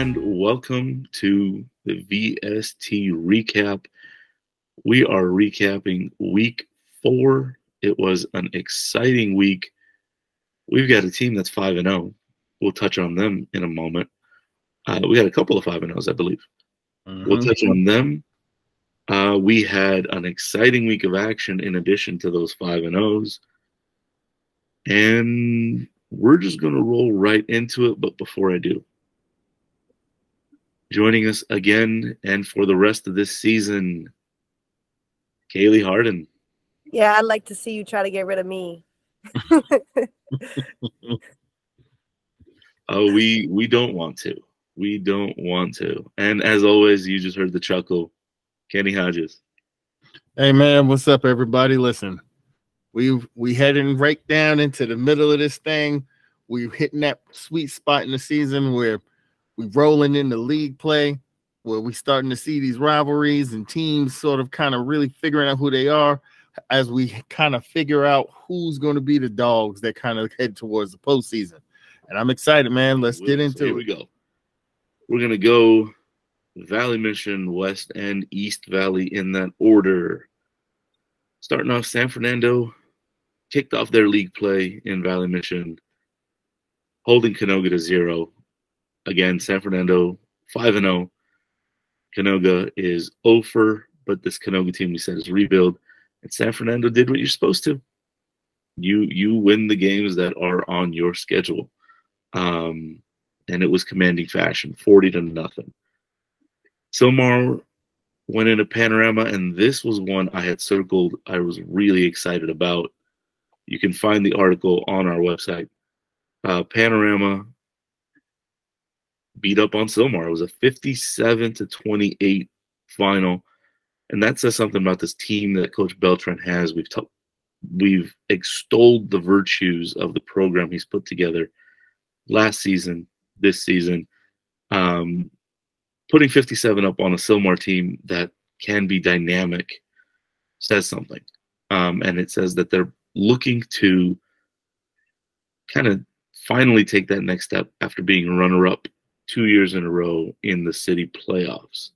and welcome to the VST recap. We are recapping week 4. It was an exciting week. We've got a team that's 5-0. We'll touch on them in a moment. We had a couple of 5-0s, I believe. We'll touch on them. We had an exciting week of action in addition to those 5-0s. And we're just going to roll right into it. But before I do, joining us again and for the rest of this season, Kaylie Harden. Yeah, I'd like to see you try to get rid of me. Oh, we don't want to. We don't want to. And as always, you just heard the chuckle. Kenny Hodges. Hey man, what's up, everybody? Listen, we heading right down into the middle of this thing. We're hitting that sweet spot in the season where we're rolling into league play, where we're starting to see these rivalries and teams sort of kind of really figuring out who they are as we kind of figure out who's going to be the dogs that kind of head towards the postseason. And I'm excited, man. Let's get into it. Here we go. We're going to go Valley Mission, West, and East Valley in that order. Starting off, San Fernando kicked off their league play in Valley Mission, holding Canoga to 0. Again, San Fernando 5-0. Canoga is 0-for, but this Canoga team, we said, is rebuild. And San Fernando did what you're supposed to. You win the games that are on your schedule. And it was commanding fashion, 40-0. Silmar went into Panorama, and this was one I had circled. I was really excited about. You can find the article on our website. Panorama beat up on Silmar. It was a 57-28 final, and that says something about this team that Coach Beltran has. We've extolled the virtues of the program he's put together last season, this season. Putting 57 up on a Silmar team that can be dynamic says something. And it says that they're looking to kind of finally take that next step after being a runner-up 2 years in a row in the city playoffs.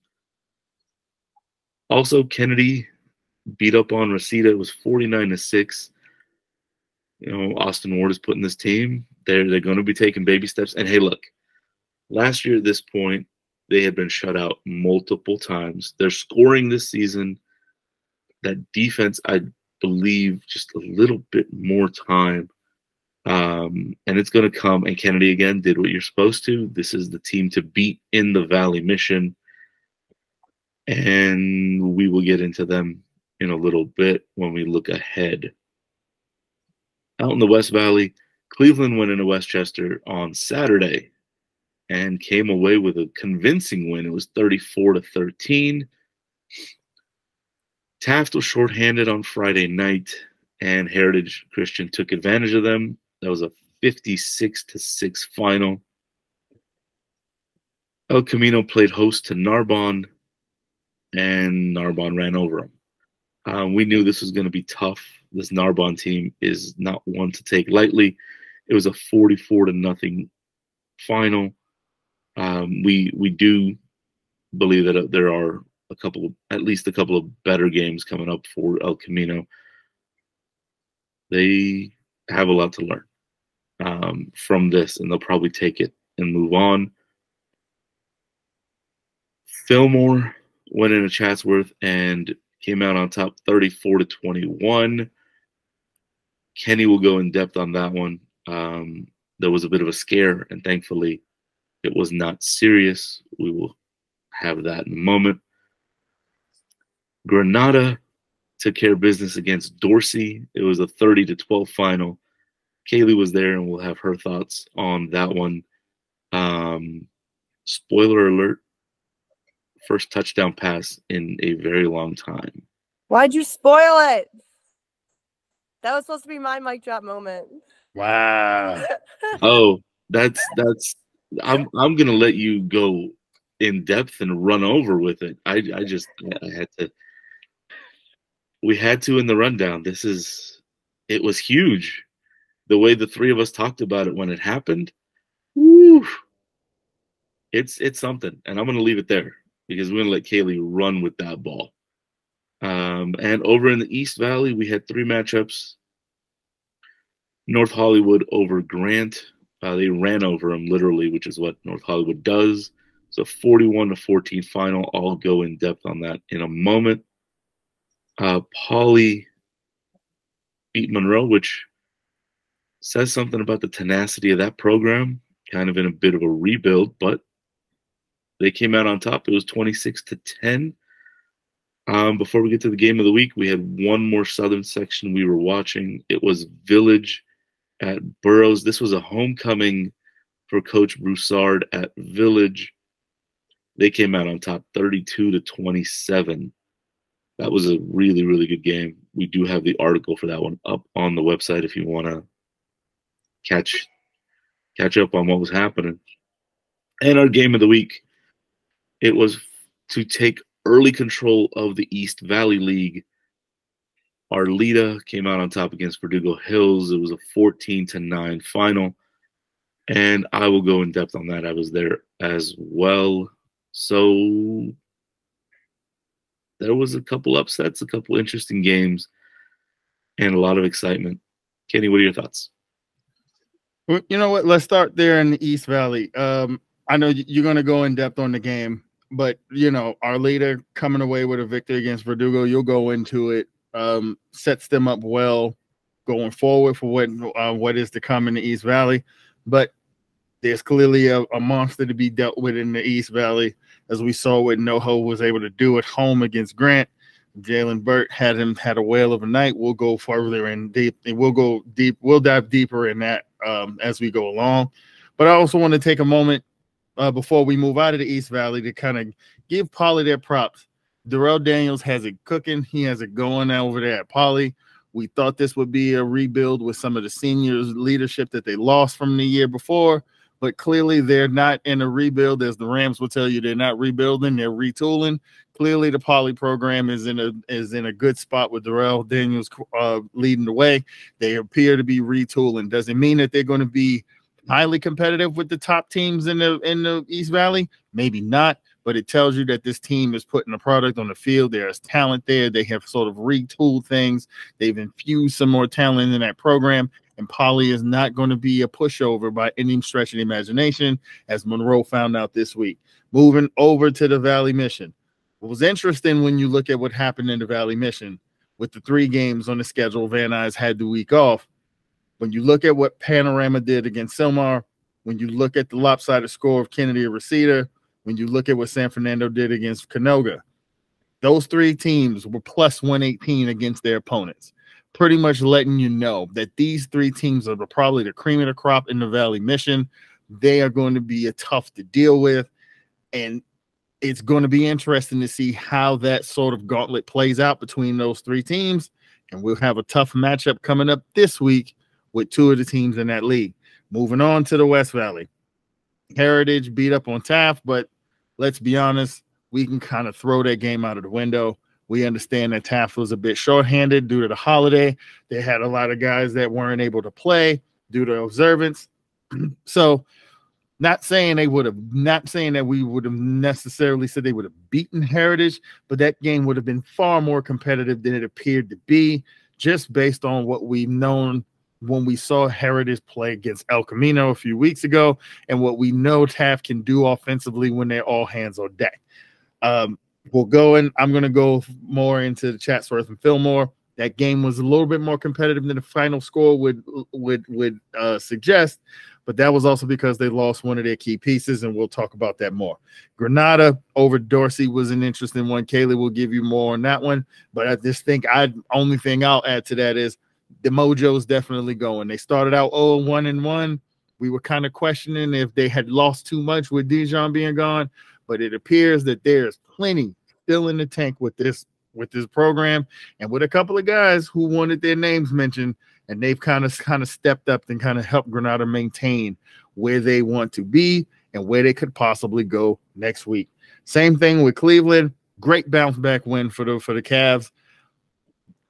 Also, Kennedy beat up on Reseda. It was 49-6. You know, Austin Ward is putting this team. They're going to be taking baby steps. And hey, look, last year at this point, they had been shut out multiple times. They're scoring this season. That defense, I believe, just a little bit more time. And it's going to come. And Kennedy, again, did what you're supposed to. This is the team to beat in the Valley Mission. And we will get into them in a little bit when we look ahead. Out in the West Valley, Cleveland went into Westchester on Saturday and came away with a convincing win. It was 34-13. Taft was shorthanded on Friday night, and Heritage Christian took advantage of them. That was a 56-6 final. El Camino played host to Narbonne, and Narbonne ran over them. We knew this was going to be tough. This Narbonne team is not one to take lightly. It was a 44-0 final. We do believe that there are at least a couple of better games coming up for El Camino. They have a lot to learn from this, and they'll probably take it and move on. Fillmore went into Chatsworth and came out on top 34-21. Kenny will go in depth on that one. There was a bit of a scare, and thankfully it was not serious. We will have that in a moment. Granada took care of business against Dorsey. It was a 30-12 final. Kaylie was there, and we'll have her thoughts on that one. Spoiler alert, first touchdown pass in a very long time. Why'd you spoil it? That was supposed to be my mic drop moment. Wow. Oh, that's I'm gonna let you go in depth and run over with it. I had to. We had to in the rundown. It was huge. The way the three of us talked about it when it happened, woo, it's something, and I'm going to leave it there because we're going to let Kaylie run with that ball. And over in the East Valley, we had 3 matchups. North Hollywood over Grant. They ran over them literally, which is what North Hollywood does. So 41-14 final. I'll go in depth on that in a moment. Poly beat Monroe, which says something about the tenacity of that program, kind of in a bit of a rebuild, but they came out on top. It was 26-10. Before we get to the game of the week, we had one more Southern section we were watching. It was Village at Burroughs. This was a homecoming for Coach Broussard at Village. They came out on top 32-27. That was a really, really good game. We do have the article for that one up on the website if you want to catch up on what was happening. And our game of the week, it was to take early control of the East Valley League. Arleta came out on top against Verdugo Hills. It was a 14-9 final. And I will go in depth on that. I was there as well. So there was a couple upsets, a couple interesting games, and a lot of excitement. Kenny, what are your thoughts? Well, you know what? Let's start there in the East Valley. I know you're going to go in depth on the game, but, you know, Arleta coming away with a victory against Verdugo, you'll go into it, sets them up well going forward for what is to come in the East Valley. But there's clearly a monster to be dealt with in the East Valley, as we saw what NoHo was able to do at home against Grant. Jalen Burt had a whale of a night. We'll go further and deep, and we'll dive deeper in that as we go along. But I also want to take a moment before we move out of the East Valley to kind of give Poly their props. Darrell Daniels has it cooking. He has it going over there at Poly. We thought this would be a rebuild with some of the seniors' leadership that they lost from the year before, but clearly they're not in a rebuild. As the Rams will tell you, they're not rebuilding, they're retooling. Clearly the Poly program is in a good spot with Darrell Daniels leading the way. They appear to be retooling. Does it mean that they're going to be highly competitive with the top teams in the East Valley? Maybe not, but it tells you that this team is putting a product on the field. There's talent there. They have sort of retooled things. They've infused some more talent in that program, and Poly is not going to be a pushover by any stretch of the imagination, as Monroe found out this week. Moving over to the Valley Mission. What was interesting when you look at what happened in the Valley Mission with the 3 games on the schedule, Van Nuys had the week off. When you look at what Panorama did against Sylmar, when you look at the lopsided score of Kennedy or Reseda, when you look at what San Fernando did against Canoga, those 3 teams were plus 118 against their opponents, pretty much letting you know that these 3 teams are probably the cream of the crop in the Valley Mission. They are going to be tough to deal with, and it's going to be interesting to see how that sort of gauntlet plays out between those 3 teams, and we'll have a tough matchup coming up this week with 2 of the teams in that league. Moving on to the West Valley. Heritage beat up on Taft, but let's be honest, we can kind of throw that game out of the window. We understand that Taft was a bit shorthanded due to the holiday. They had a lot of guys that weren't able to play due to observance. So not saying that we would have necessarily said they would have beaten Heritage, but that game would have been far more competitive than it appeared to be, just based on what we've known when we saw Heritage play against El Camino a few weeks ago, and what we know Taft can do offensively when they're all hands on deck. We'll go in. I'm going to go more into the Chatsworth and Fillmore. That game was a little bit more competitive than the final score would suggest, but that was also because they lost one of their key pieces, and we'll talk about that more. Granada over Dorsey was an interesting one. Kaylie will give you more on that one, but I just think only thing I'll add to that is the mojo is definitely going. They started out 0-1-1. We were kind of questioning if they had lost too much with Dijon being gone, but it appears that there's plenty still in the tank with this program, and with a couple of guys who wanted their names mentioned, and they've kind of stepped up and kind of helped Granada maintain where they want to be and where they could possibly go next week. Same thing with Cleveland. Great bounce back win for the Cavs.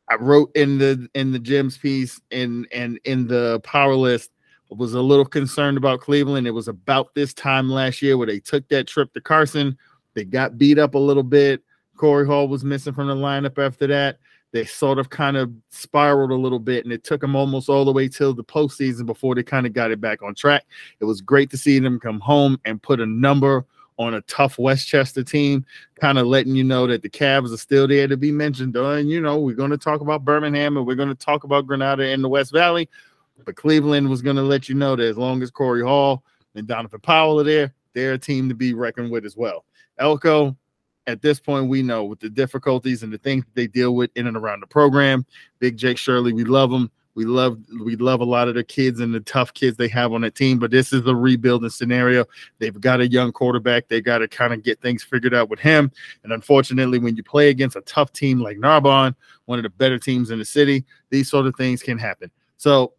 I wrote in the Gems piece and in the power list, was a little concerned about Cleveland. It was about this time last year where they took that trip to Carson. They got beat up a little bit. Corey Hall was missing from the lineup after that. They sort of kind of spiraled a little bit, and it took them almost all the way till the postseason before they kind of got it back on track. It was great to see them come home and put a number on a tough Westchester team, kind of letting you know that the Cavs are still there to be mentioned. And, you know, we're going to talk about Birmingham and we're going to talk about Granada in the West Valley, but Cleveland was going to let you know that as long as Corey Hall and Donovan Powell are there, they're a team to be reckoned with as well. Elko, at this point, we know with the difficulties and the things they deal with in and around the program. Big Jake Shirley, we love him. We love a lot of the kids and the tough kids they have on the team, but this is a rebuilding scenario. They've got a young quarterback. They got to kind of get things figured out with him. And unfortunately, when you play against a tough team like Narbonne, one of the better teams in the city, these sort of things can happen. So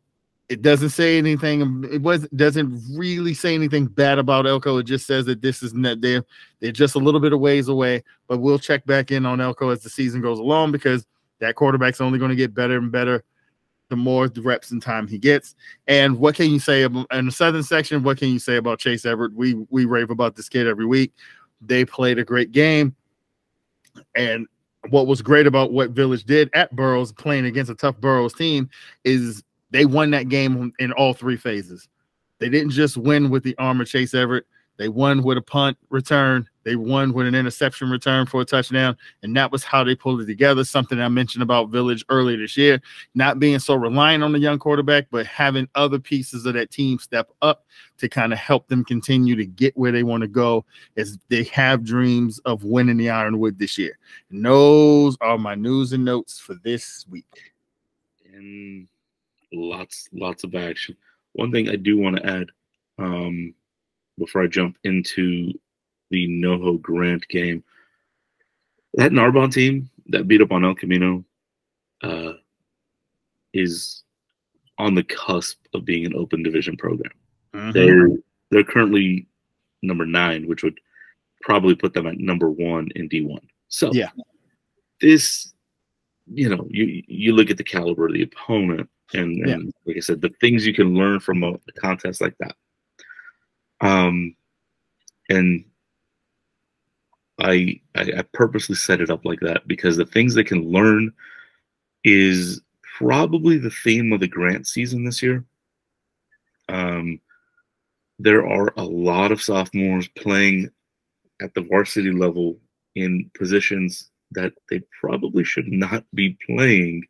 it doesn't say anything. Doesn't really say anything bad about Elko. It just says that this is not they're just a little bit of ways away. But we'll check back in on Elko as the season goes along, because that quarterback's only going to get better and better the more the reps and time he gets. And what can you say about, in the southern section, what can you say about Chase Everett? We rave about this kid every week. They played a great game. And what was great about what Village did at Burroughs, playing against a tough Burroughs team, is they won that game in all three phases. They didn't just win with the arm of Chase Everett. They won with a punt return. They won with an interception return for a touchdown. And that was how they pulled it together. Something I mentioned about Village earlier this year, not being so reliant on the young quarterback, but having other pieces of that team step up to kind of help them continue to get where they want to go as they have dreams of winning the Ironwood this year. And those are my news and notes for this week. And lots of action. One thing I do want to add, before I jump into the NoHo Grant game, that Narbonne team that beat up on El Camino is on the cusp of being an open division program. Mm-hmm. They're currently number 9, which would probably put them at number 1 in D1. So yeah, this, you know, you look at the caliber of the opponent, and like I said, the things you can learn from a contest like that. And I purposely set it up like that because the things they can learn is probably the theme of the Grant season this year. There are a lot of sophomores playing at the varsity level in positions that they probably should not be playing,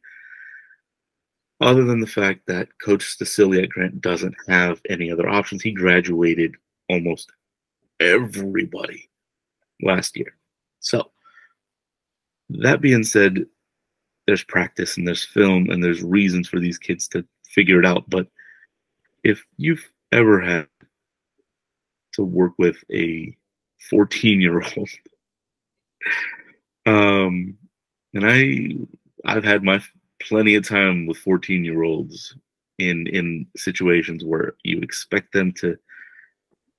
other than the fact that Coach Sicily at Grant doesn't have any other options. He graduated almost everybody last year. So that being said, there's practice and there's film and there's reasons for these kids to figure it out. But if you've ever had to work with a 14-year-old, and I've had my plenty of time with 14-year-olds in situations where you expect them to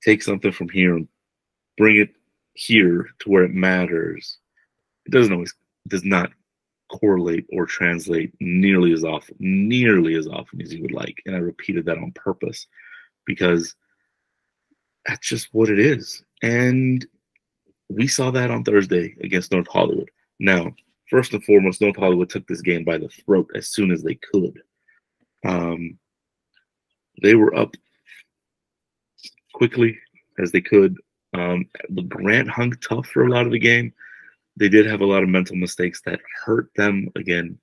take something from here and bring it here to where it matters. It does not correlate or translate nearly as often as you would like. And I repeated that on purpose because that's just what it is. And we saw that on Thursday against North Hollywood. Now, first and foremost, North Hollywood took this game by the throat as soon as they could. They were up quickly as they could. But Grant hung tough for a lot of the game. They did have a lot of mental mistakes that hurt them, again,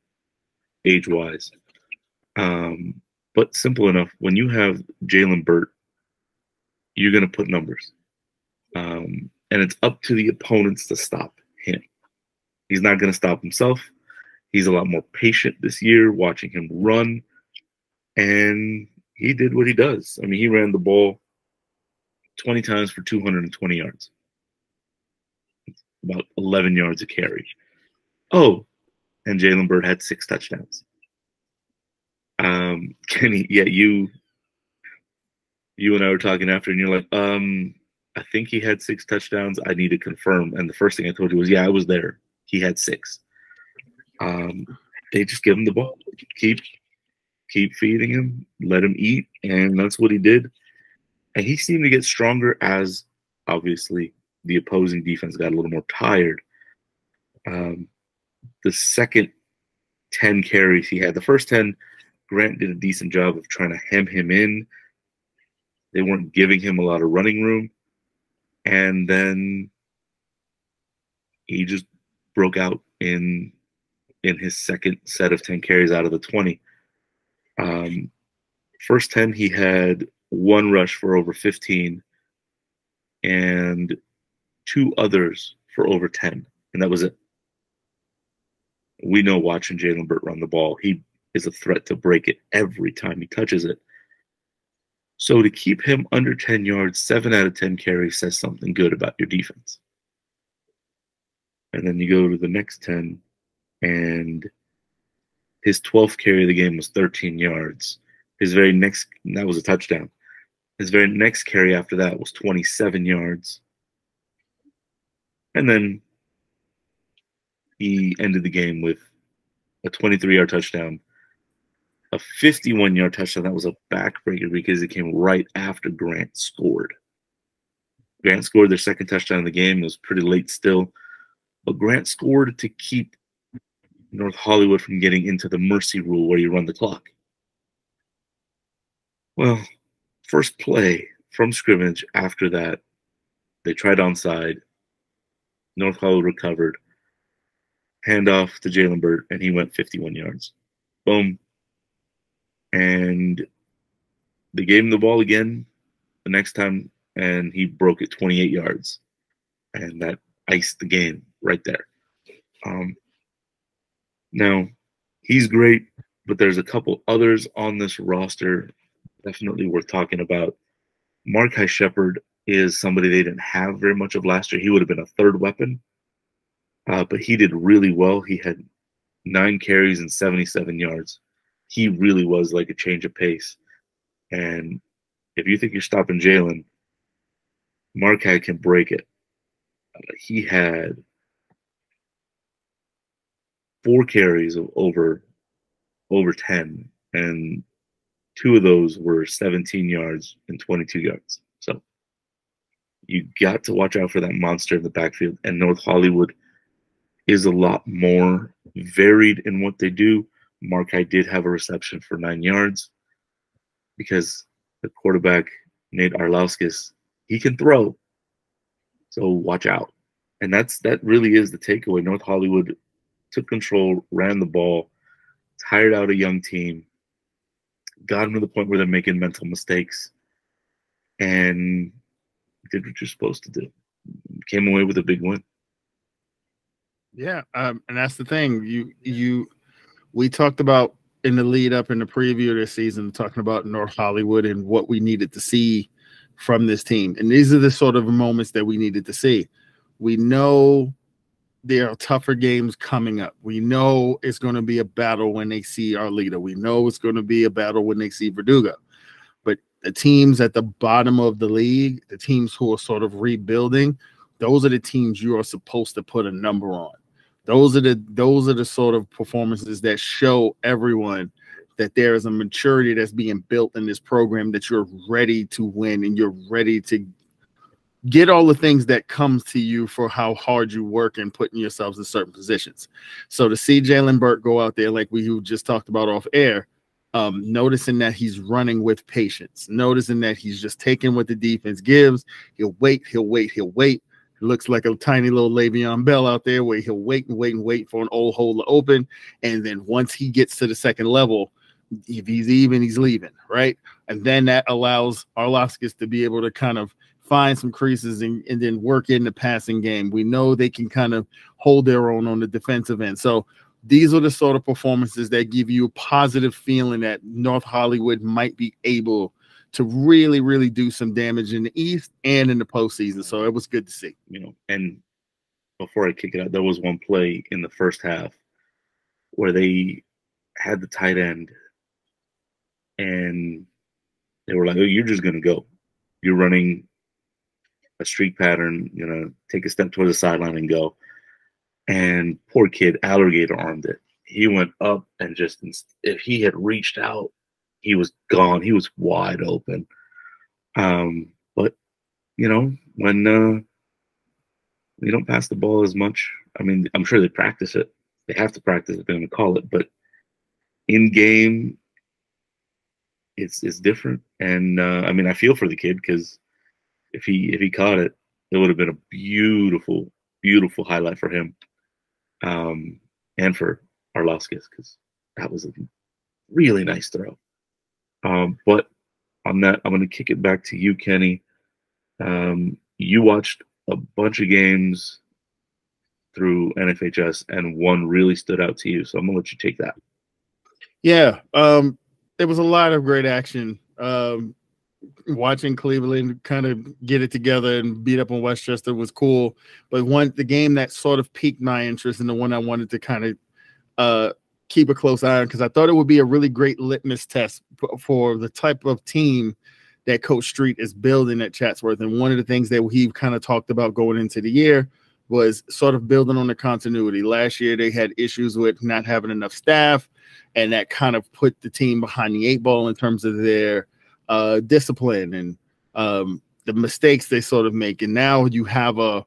age-wise. But simple enough, when you have Jalen Burt, you're going to put numbers. And it's up to the opponents to stop him. He's not going to stop himself. He's a lot more patient this year, watching him run. And he did what he does. I mean, he ran the ball 20 times for 220 yards. About 11 yards a carry. Oh, and Jalen Burt had 6 touchdowns. Kenny, yeah, you and I were talking after, and you're like, I think he had 6 touchdowns. I need to confirm. And the first thing I told you was, yeah, I was there. He had 6. They just give him the ball. Keep keep feeding him, let him eat, and that's what he did. And he seemed to get stronger as, obviously, the opposing defense got a little more tired. The second 10 carries he had, the first 10, Grant did a decent job of trying to hem him in. They weren't giving him a lot of running room. And then he just broke out in his second set of 10 carries out of the 20. First 10, he had one rush for over 15 and two others for over 10, and that was it. We know watching Jalen Burt run the ball, he is a threat to break it every time he touches it. So to keep him under 10 yards, 7 out of 10 carries says something good about your defense. And then you go to the next 10, and his 12th carry of the game was 13 yards. His very next, that was a touchdown. His very next carry after that was 27 yards. And then he ended the game with a 23-yard touchdown, a 51-yard touchdown. That was a backbreaker because it came right after Grant scored. Grant scored their second touchdown of the game. It was pretty late still. But Grant scored to keep North Hollywood from getting into the mercy rule where you run the clock. Well, first play from scrimmage after that, they tried onside. North Hollywood recovered. Handoff to Jalen Burt, and he went 51 yards. Boom. And they gave him the ball again the next time, and he broke it 28 yards. And that iced the game right there. Now, he's great, but there's a couple others on this roster definitely worth talking about. Markai Shepard is somebody they didn't have very much of last year. He would have been a third weapon, but he did really well. He had 9 carries and 77 yards. He really was like a change of pace. And if you think you're stopping Jalen, Markai can break it. He had 4 carries of over 10, and 2 of those were 17 yards and 22 yards. So you got to watch out for that monster in the backfield. And North Hollywood is a lot more varied in what they do. Markai did have a reception for 9 yards because the quarterback, Nate Arlauskis, he can throw. So watch out. And that really is the takeaway. North Hollywood took control, ran the ball, tired out a young team, got them to the point where they're making mental mistakes, and did what you're supposed to do. Came away with a big win. Yeah, and that's the thing. We talked about in the lead up in the preview of this season, talking about North Hollywood and what we needed to see from this team. And these are the sort of moments that we needed to see. We know there are tougher games coming up. We know it's going to be a battle when they see Arleta. We know it's going to be a battle when they see Verdugo. But the teams at the bottom of the league, the teams who are sort of rebuilding, those are the teams you are supposed to put a number on. Those are the sort of performances that show everyone that there is a maturity that's being built in this program, that you're ready to win and you're ready to get all the things that comes to you for how hard you work and putting yourselves in certain positions. So to see Jalen Burt go out there, like we just talked about off air, noticing that he's running with patience, noticing that he's just taking what the defense gives. He'll wait. It looks like a tiny little Le'Veon Bell out there where he'll wait for an old hole to open. And then once he gets to the second level, if he's even, he's leaving, right? And then that allows Arlauskis to be able to kind of find some creases and then work in the passing game. We know they can kind of hold their own on the defensive end. So these are the sort of performances that give you a positive feeling that North Hollywood might be able to really, really do some damage in the East and in the postseason. So it was good to see. And before I kick it out, there was one play in the first half where they had the tight end and they were like, oh, you're just going to go. You're running a streak pattern, take a step towards the sideline and go. And poor kid, alligator armed it. He went up and just, if he had reached out he was gone. He was wide open. But you know, when you don't pass the ball as much, I mean, I'm sure they practice it. They have to practice it. They're going to call it, but in game, it's different. And I mean, I feel for the kid because if he caught it, it would have been a beautiful, beautiful highlight for him, and for Arlauskis, because that was a really nice throw. But on that, I'm going to kick it back to you, Kenny. You watched a bunch of games through NFHS, and one really stood out to you. So I'm going to let you take that. Yeah, there was a lot of great action. Watching Cleveland kind of get it together and beat up on Westchester was cool. But the game that sort of piqued my interest, and the one I wanted to kind of keep a close eye on, because I thought it would be a really great litmus test for the type of team that Coach Street is building at Chatsworth. And one of the things that he kind of talked about going into the year was sort of building on the continuity. Last year, they had issues with not having enough staff, and that kind of put the team behind the 8 ball in terms of their discipline and the mistakes they sort of make. And now you have a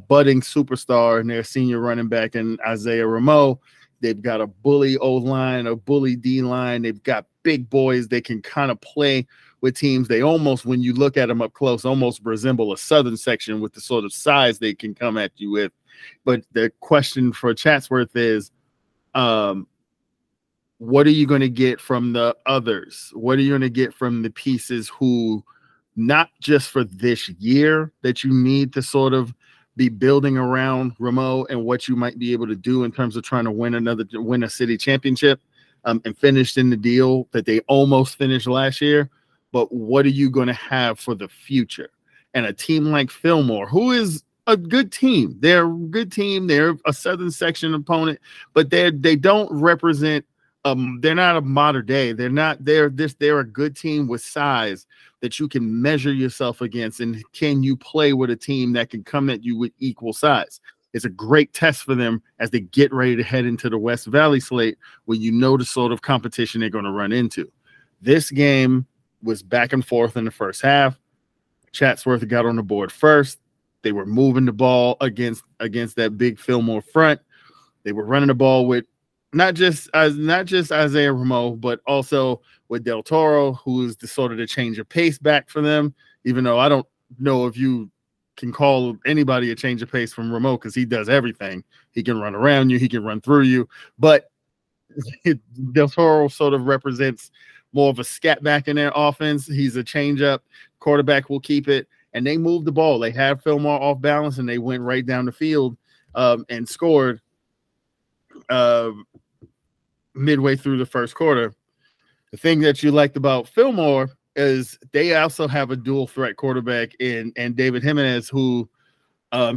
budding superstar in their senior running back in Isaiah Rameau. They've got a bully O-line, a bully D-line. They've got big boys. They can kind of play with teams. They almost, when you look at them up close, almost resemble a Southern section with the sort of size they can come at you with. But the question for Chatsworth is, what are you going to get from the others? What are you going to get from the pieces who, not just for this year, that you need to sort of be building around Rameau and what you might be able to do in terms of trying to win a city championship, and finished in the deal that they almost finished last year. But what are you going to have for the future? And a team like Fillmore, who is a good team, they're a good team. They're a Southern section opponent, but they don't represent. They're not a modern day. They're a good team with size that you can measure yourself against. And can you play with a team that can come at you with equal size? It's a great test for them as they get ready to head into the West Valley slate, where you know the sort of competition they're going to run into. This game was back and forth in the first half. Chatsworth got on the board first. They were moving the ball against that big Fillmore front. They were running the ball with not just Isaiah Rameau, but also with Del Toro, who is the sort of the change of pace back for them. Even though I don't know if you can call anybody a change of pace from Rameau, because he does everything. He can run around you, he can run through you, but Del Toro sort of represents more of a scat back in their offense. He's a change up. Quarterback will keep it, and they moved the ball. They had Fillmore off balance, and they went right down the field and scored midway through the first quarter. The thing that you liked about Fillmore is they also have a dual threat quarterback in David Jimenez, who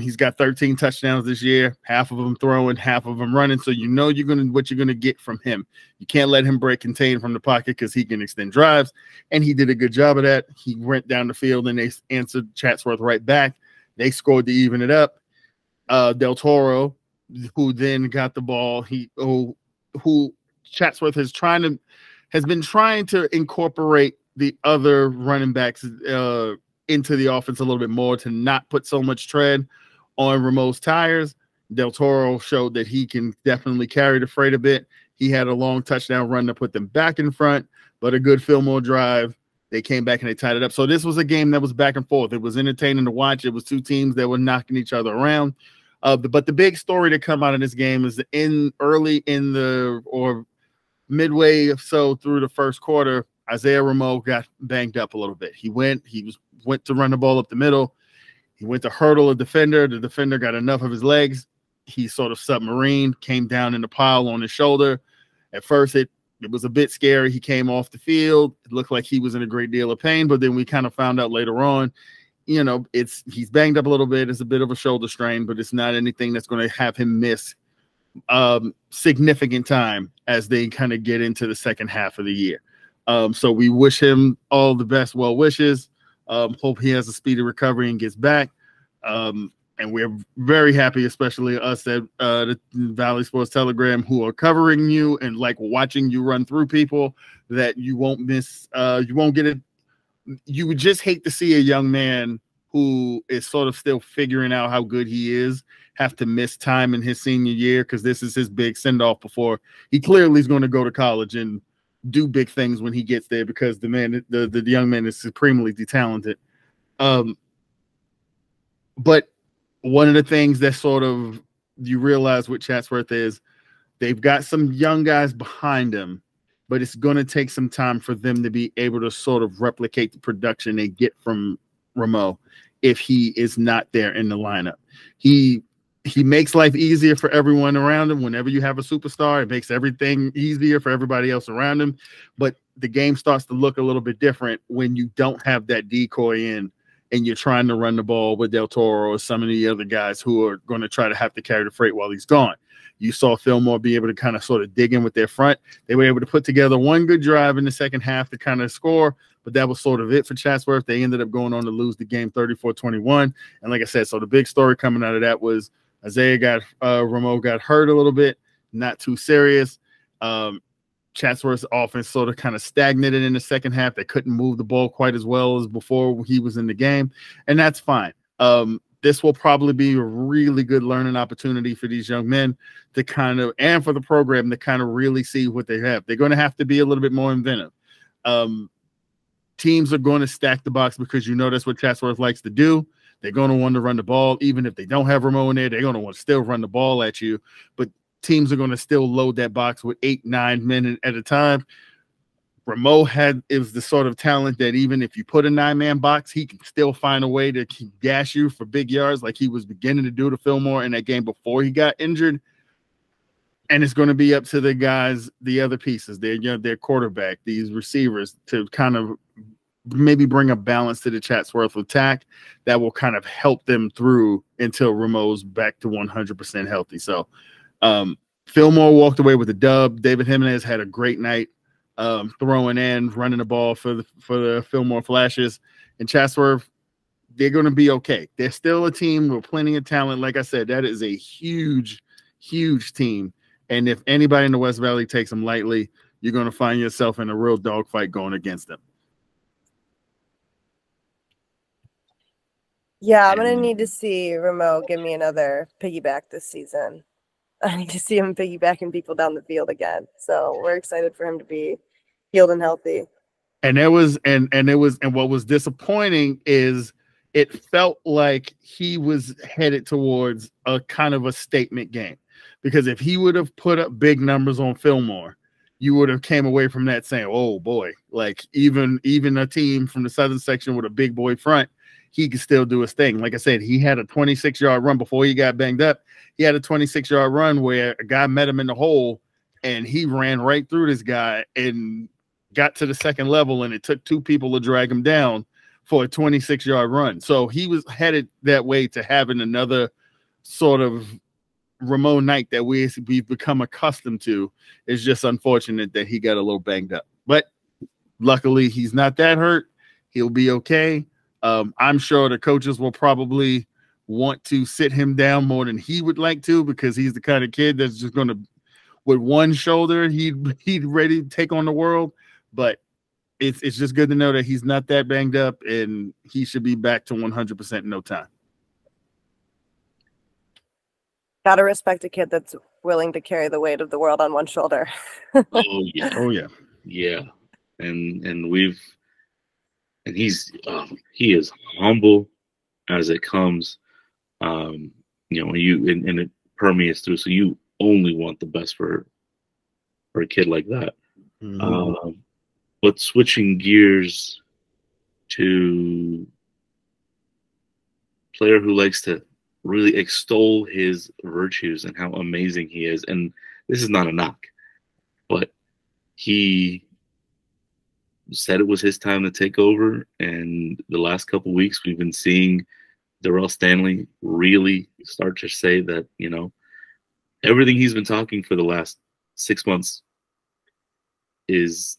he's got 13 touchdowns this year, half of them throwing, half of them running. So you know what you're gonna get from him. You can't let him break contain from the pocket, because he can extend drives, and he did a good job of that. He went down the field and they answered Chatsworth right back. They scored to even it up. Del Toro, who then got the ball, who Chatsworth has been trying to incorporate the other running backs into the offense a little bit more, to not put so much tread on Rameau's tires. Del Toro showed that he can definitely carry the freight a bit. He had a long touchdown run to put them back in front, but a good Fillmore drive. They came back and they tied it up. So this was a game that was back and forth. It was entertaining to watch. It was two teams that were knocking each other around. But the big story to come out of this game is midway or so through the first quarter, Isaiah Rameau got banged up a little bit. He went to run the ball up the middle. He went to hurdle a defender. The defender got enough of his legs. He sort of submarined, came down in the pile on his shoulder. At first, it was a bit scary. He came off the field. It looked like he was in a great deal of pain, but then we kind of found out later on, he's banged up a little bit. It's a bit of a shoulder strain, but it's not anything that's going to have him miss significant time as they kind of get into the second half of the year. So we wish him all the best well wishes. Hope he has a speedy recovery and gets back. And and we're very happy, especially us at the Valley Sports Telegram, who are covering you and like watching you run through people, that you won't miss. You won't get it. You would just hate to see a young man who is sort of still figuring out how good he is have to miss time in his senior year, because this is his big send-off before he clearly is going to go to college and do big things when he gets there, because the young man is supremely talented. But one of the things that sort of you realize with Chatsworth is they've got some young guys behind him, but it's going to take some time for them to be able to sort of replicate the production they get from Ramo if he is not there in the lineup. He makes life easier for everyone around him. Whenever you have a superstar, it makes everything easier for everybody else around him. But the game starts to look a little bit different when you don't have that decoy in and you're trying to run the ball with Del Toro or some of the other guys who are going to try to have to carry the freight while he's gone. You saw Fillmore be able to kind of sort of dig in with their front. They were able to put together one good drive in the second half to kind of score, but that was sort of it for Chatsworth. They ended up going on to lose the game 34-21. And like I said, so the big story coming out of that was Ramo got hurt a little bit, not too serious. Chatsworth's offense sort of kind of stagnated in the second half. They couldn't move the ball quite as well as before he was in the game, and that's fine. This will probably be a really good learning opportunity for these young men to kind of, and for the program to kind of really see what they have. They're going to have to be a little bit more inventive. Teams are going to stack the box because that's what Chatsworth likes to do. They're going to want to run the ball. Even if they don't have Ramo in there, they're going to want to still run the ball at you. But teams are going to still load that box with 8-9 men at a time. Ramo is the sort of talent that even if you put a 9-man box, he can still find a way to gash you for big yards like he was beginning to do to Fillmore in that game before he got injured. And it's going to be up to the guys, the other pieces, their quarterback, these receivers, to kind of maybe bring a balance to the Chatsworth attack that will kind of help them through until Ramo's back to 100% healthy. So Fillmore walked away with a dub. David Jimenez had a great night throwing and running the ball for the Fillmore Flashes. And Chatsworth, they're going to be okay. They're still a team with plenty of talent. Like I said, that is a huge, huge team. And if anybody in the West Valley takes them lightly, you're going to find yourself in a real dogfight going against them. Yeah, I'm going to need to see Ramo give me another piggyback this season. I need to see him piggybacking people down the field again. So we're excited for him to be healed and healthy. And what was disappointing is it felt like he was headed towards a kind of a statement game, because if he would have put up big numbers on Fillmore, you would have came away from that saying, oh boy, like even a team from the southern section with a big boy front, he could still do his thing. Like I said, he had a 26-yard run before he got banged up. He had a 26-yard run where a guy met him in the hole, and he ran right through this guy and got to the second level, and it took 2 people to drag him down for a 26-yard run. So he was headed that way to having another sort of Ramo night that we've become accustomed to. It's just unfortunate that he got a little banged up. But luckily, he's not that hurt. He'll be okay. I'm sure the coaches will probably want to sit him down more than he would like to, because he's the kind of kid that's just going to, with one shoulder, he'd ready to take on the world. But it's just good to know that he's not that banged up, and he should be back to 100% in no time. Gotta respect a kid that's willing to carry the weight of the world on one shoulder. Oh yeah, oh yeah, yeah, and he is humble as it comes. And it permeates through. So you only want the best for a kid like that. Mm-hmm. But switching gears to a player who likes to really extol his virtues and how amazing he is. And this is not a knock, but he said it was his time to take over. And the last couple of weeks, we've been seeing Darrell Stanley really start to say that, everything he's been talking for the last 6 months is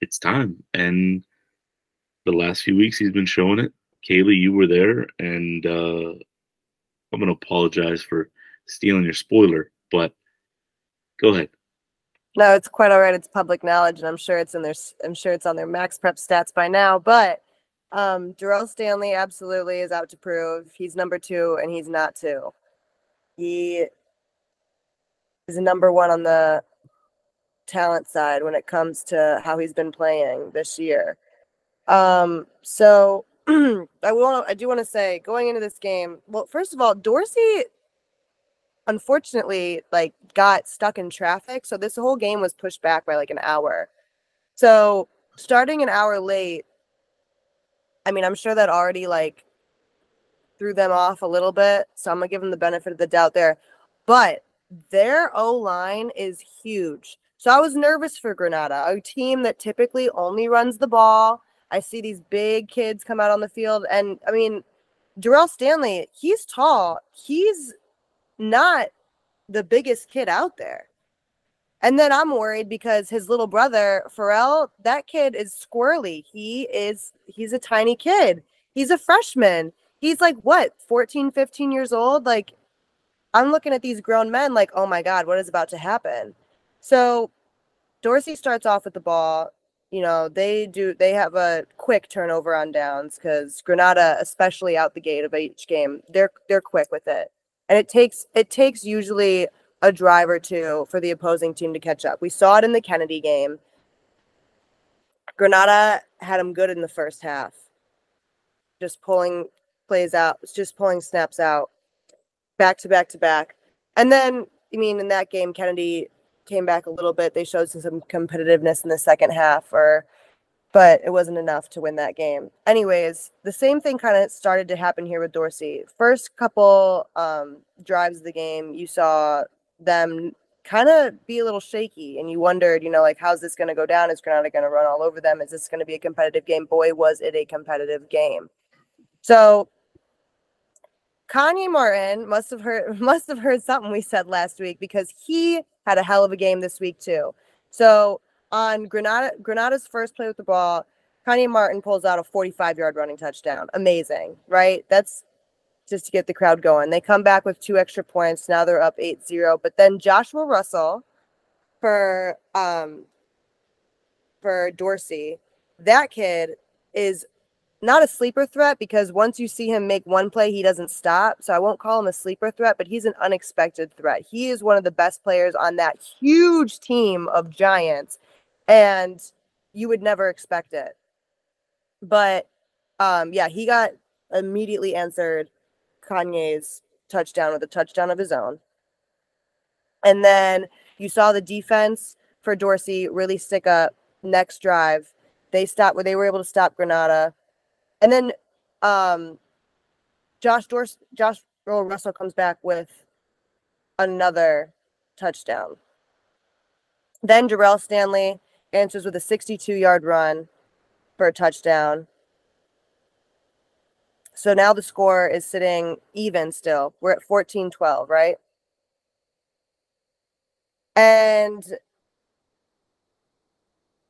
it's time. And the last few weeks, he's been showing it. Kaylie, you were there, and I'm going to apologize for stealing your spoiler, but go ahead. No, it's quite all right. It's public knowledge, and I'm sure it's in their. I'm sure it's on their Max Prep stats by now. But Darrell Stanley absolutely is out to prove he's number 2, and he's not 2. He is number 1 on the talent side when it comes to how he's been playing this year. So I do want to say, going into this game, well, first of all, Dorsey unfortunately got stuck in traffic, so this whole game was pushed back by an hour. So starting an hour late, I mean, I'm sure that already threw them off a little bit, so I'm gonna give them the benefit of the doubt there. But their O-line is huge. So I was nervous for Granada, a team that typically only runs the ball. I see these big kids come out on the field, and I mean, Darrell Stanley, he's tall. He's not the biggest kid out there. And then I'm worried because his little brother, Pharrell, that kid is squirrely. He's a tiny kid. He's a freshman. He's 14, 15 years old? I'm looking at these grown men oh my God, what is about to happen? So Dorsey starts off with the ball. They have a quick turnover on downs because Granada, especially out the gate of each game, they're quick with it. And it takes usually a drive or two for the opposing team to catch up. We saw it in the Kennedy game. Granada had them good in the first half. Just pulling plays out, just pulling snaps out, back to back to back. And then, in that game, Kennedy came back a little bit. They showed some competitiveness in the second half, but it wasn't enough to win that game. Anyways, the same thing kind of started to happen here with Dorsey. First couple drives of the game, you saw them kind of be a little shaky, and you wondered, how's this going to go down? Is Granada going to run all over them? Is this going to be a competitive game? Boy, was it a competitive game. So Kanye Martin must have heard something we said last week, because he had a hell of a game this week too. So on Granada's first play with the ball, Kanye Martin pulls out a 45-yard running touchdown. Amazing, right? That's just to get the crowd going. They come back with 2 extra points. Now they're up 8-0. But then Joshua Russell for Dorsey, that kid is not a sleeper threat, because once you see him make one play, he doesn't stop. So I won't call him a sleeper threat, but he's an unexpected threat. He is one of the best players on that huge team of Giants, and you would never expect it. But yeah, he got immediately answered Kanye's touchdown with a touchdown of his own. And then you saw the defense for Dorsey really stick up next drive. They were able to stop Granada. And then Josh Russell comes back with another touchdown. Then Darrell Stanley answers with a 62-yard run for a touchdown. So now the score is sitting even still. We're at 14-12, right? And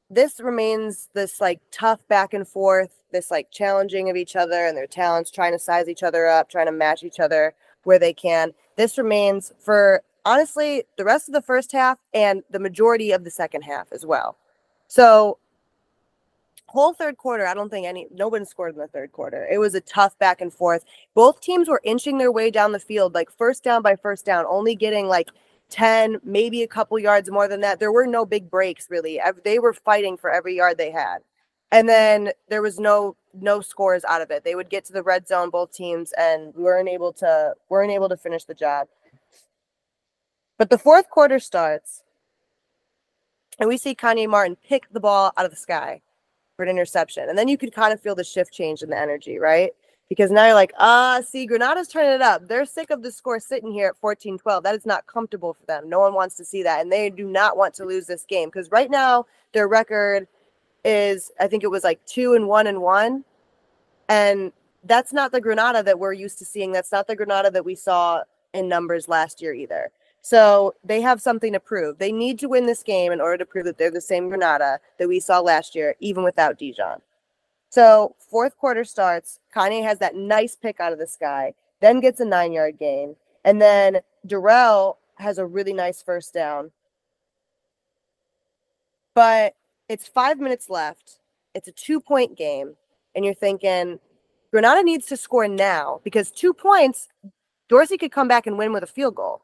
this remains this tough back and forth, this challenging of each other and their talents, trying to size each other up, trying to match each other where they can. This remains for, honestly, the rest of the first half and the majority of the second half as well. So whole third quarter, I don't think nobody scored in the third quarter. It was a tough back and forth. Both teams were inching their way down the field, first down by first down, only getting 10, maybe a couple yards more than that. There were no big breaks, really. They were fighting for every yard they had. And then there was no scores out of it. They would get to the red zone, both teams, and weren't able to finish the job. But the fourth quarter starts, and we see Kanye Martin pick the ball out of the sky for an interception. And then you could kind of feel the shift change in the energy, right? Because now you're see, Granada's turning it up. They're sick of the score sitting here at 14-12. That is not comfortable for them. No one wants to see that. And they do not want to lose this game, because right now their record is, I think it was 2-1-1. And that's not the Granada that we're used to seeing. That's not the Granada that we saw in numbers last year either. So they have something to prove. They need to win this game in order to prove that they're the same Granada that we saw last year, even without Dijon. So fourth quarter starts. Kanye has that nice pick out of the sky, then gets a 9-yard gain. And then Darrell has a really nice first down. But it's 5 minutes left. It's a 2-point game. And you're thinking, Granada needs to score now because 2 points, Dorsey could come back and win with a field goal.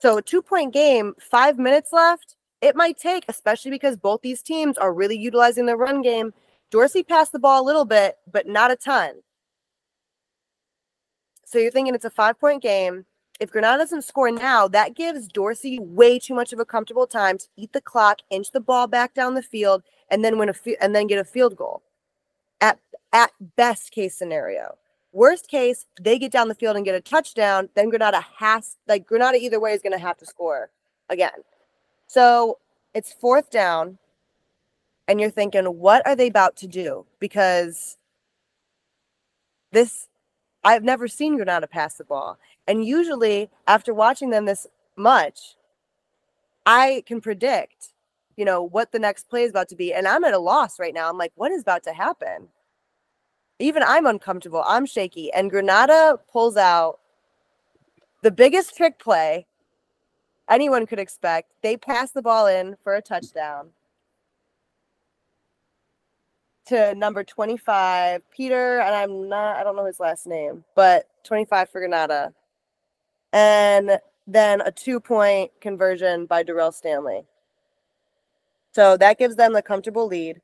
So a 2-point game, 5 minutes left, it might take, especially because both these teams are really utilizing the run game. Dorsey passed the ball a little bit, but not a ton. So you're thinking it's a 5-point game. If Granada doesn't score now, that gives Dorsey way too much of a comfortable time to eat the clock, inch the ball back down the field, and then get a field goal. At best case scenario. Worst case, they get down the field and get a touchdown. Then Granada either way is going to have to score again. So it's fourth down, and you're thinking, what are they about to do? Because I've never seen Granada pass the ball. And usually, after watching them this much, I can predict, what the next play is about to be. And I'm at a loss right now. I'm like, what is about to happen? Even I'm uncomfortable. I'm shaky. And Granada pulls out the biggest trick play anyone could expect. They pass the ball in for a touchdown to number 25, Peter, and I don't know his last name, but 25 for Granada. And then a 2-point conversion by Darrell Stanley. So that gives them the comfortable lead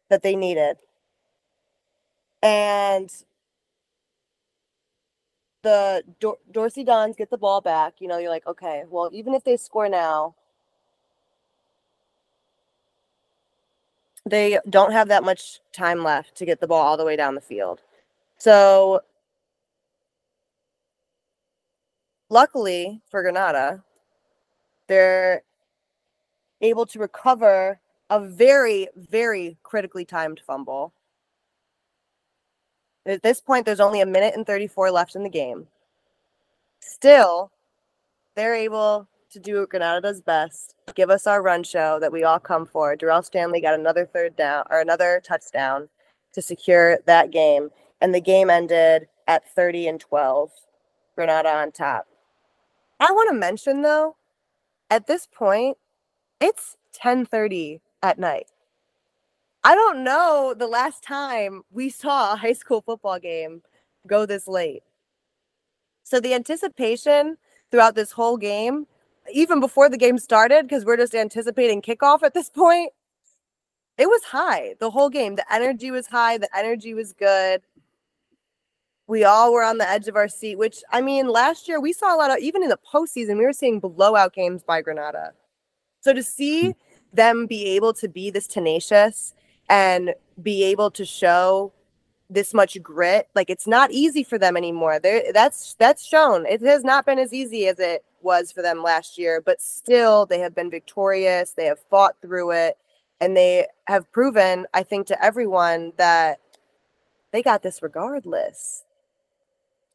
that they needed. And the Dorsey Dons get the ball back. You're like, okay, well, even if they score now, they don't have that much time left to get the ball all the way down the field. So luckily for Granada, they're able to recover a very, very critically timed fumble. At this point, there's only 1 minute and 34 left in the game. Still, they're able to do what Granada does best, give us our run show that we all come for. Darrell Stanley got another another touchdown to secure that game. And the game ended at 30-12. Granada on top. I want to mention, though, at this point, it's 10:30 at night. I don't know the last time we saw a high school football game go this late. So the anticipation throughout this whole game, even before the game started, because we're just anticipating kickoff at this point, it was high the whole game. The energy was high. The energy was good. We all were on the edge of our seat, which, last year we saw a lot of, even in the postseason, we were seeing blowout games by Granada. So to see them be able to be this tenacious and be able to show this much grit, like, it's not easy for them anymore. That's shown. It has not been as easy as it was for them last year, but still they have been victorious. They have fought through it, and they have proven, I think, to everyone that they got this regardless.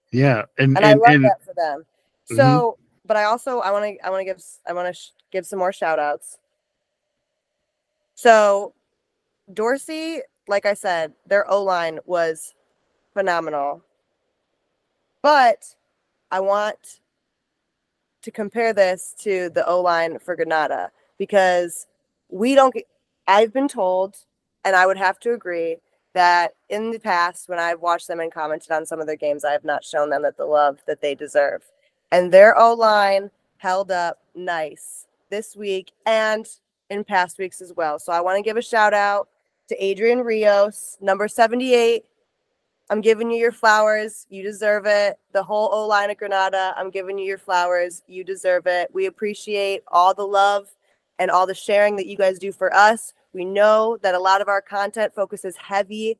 Yeah, and I love that for them. So, Mm-hmm. But I want to give some more shout outs. So Dorsey, like I said, their O-line was phenomenal. But I want to compare this to the O-line for Granada, because I've been told, and I would have to agree, that in the past, when I've watched them and commented on some of their games, I have not shown them the love that they deserve. And their O-line held up nice this week and in past weeks as well. So I want to give a shout out to Adrian Rios, number 78. I'm giving you your flowers. You deserve it. The whole O-line at Granada, I'm giving you your flowers. You deserve it. We appreciate all the love and all the sharing that you guys do for us. We know that a lot of our content focuses heavy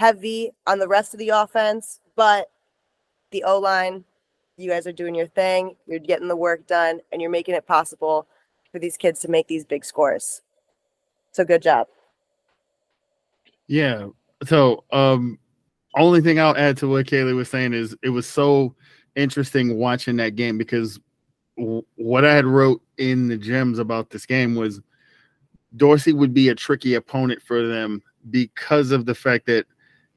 on the rest of the offense, but the O-line, you guys are doing your thing. You're getting the work done, and you're making it possible for these kids to make these big scores. So good job. Yeah. So, only thing I'll add to what Kaylie was saying is it was so interesting watching that game, because what I had wrote in the gems about this game was Dorsey would be a tricky opponent for them because of the fact that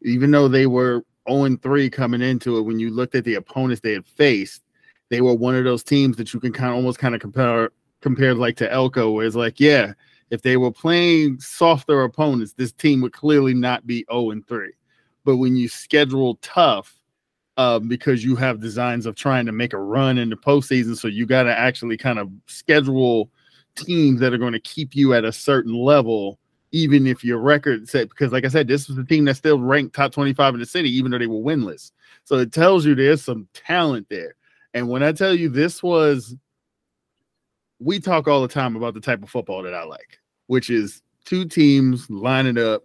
even though they were 0-3 coming into it, when you looked at the opponents they had faced, they were one of those teams that you can almost compare like to Elko, where it's like, yeah, if they were playing softer opponents, this team would clearly not be 0-3. But when you schedule tough, because you have designs of trying to make a run in the postseason, so you got to actually kind of schedule teams that are going to keep you at a certain level, even if your record set. Because, like I said, this was a team that still ranked top 25 in the city, even though they were winless. So it tells you there's some talent there. And when I tell you we talk all the time about the type of football that I like, which is two teams lining up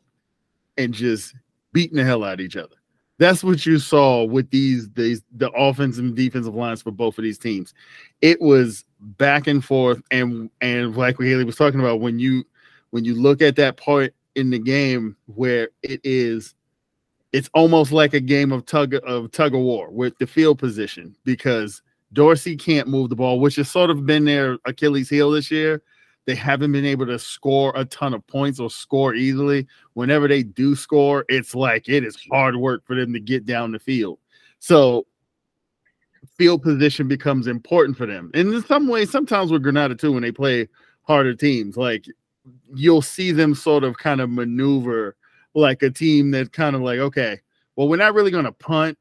and just beating the hell out of each other. That's what you saw with the offensive and defensive lines for both of these teams. It was back and forth, and like Kaylie was talking about, when you look at that part in the game where it's almost like a game of tug of war with the field position, because Dorsey can't move the ball, which has sort of been their Achilles heel this year. They haven't been able to score a ton of points or score easily. Whenever they do score, it's like it is hard work for them to get down the field. So field position becomes important for them. And in some ways, sometimes with Granada too, when they play harder teams, like you'll see them sort of kind of maneuver like a team that's kind of like, okay, well, we're not really going to punt,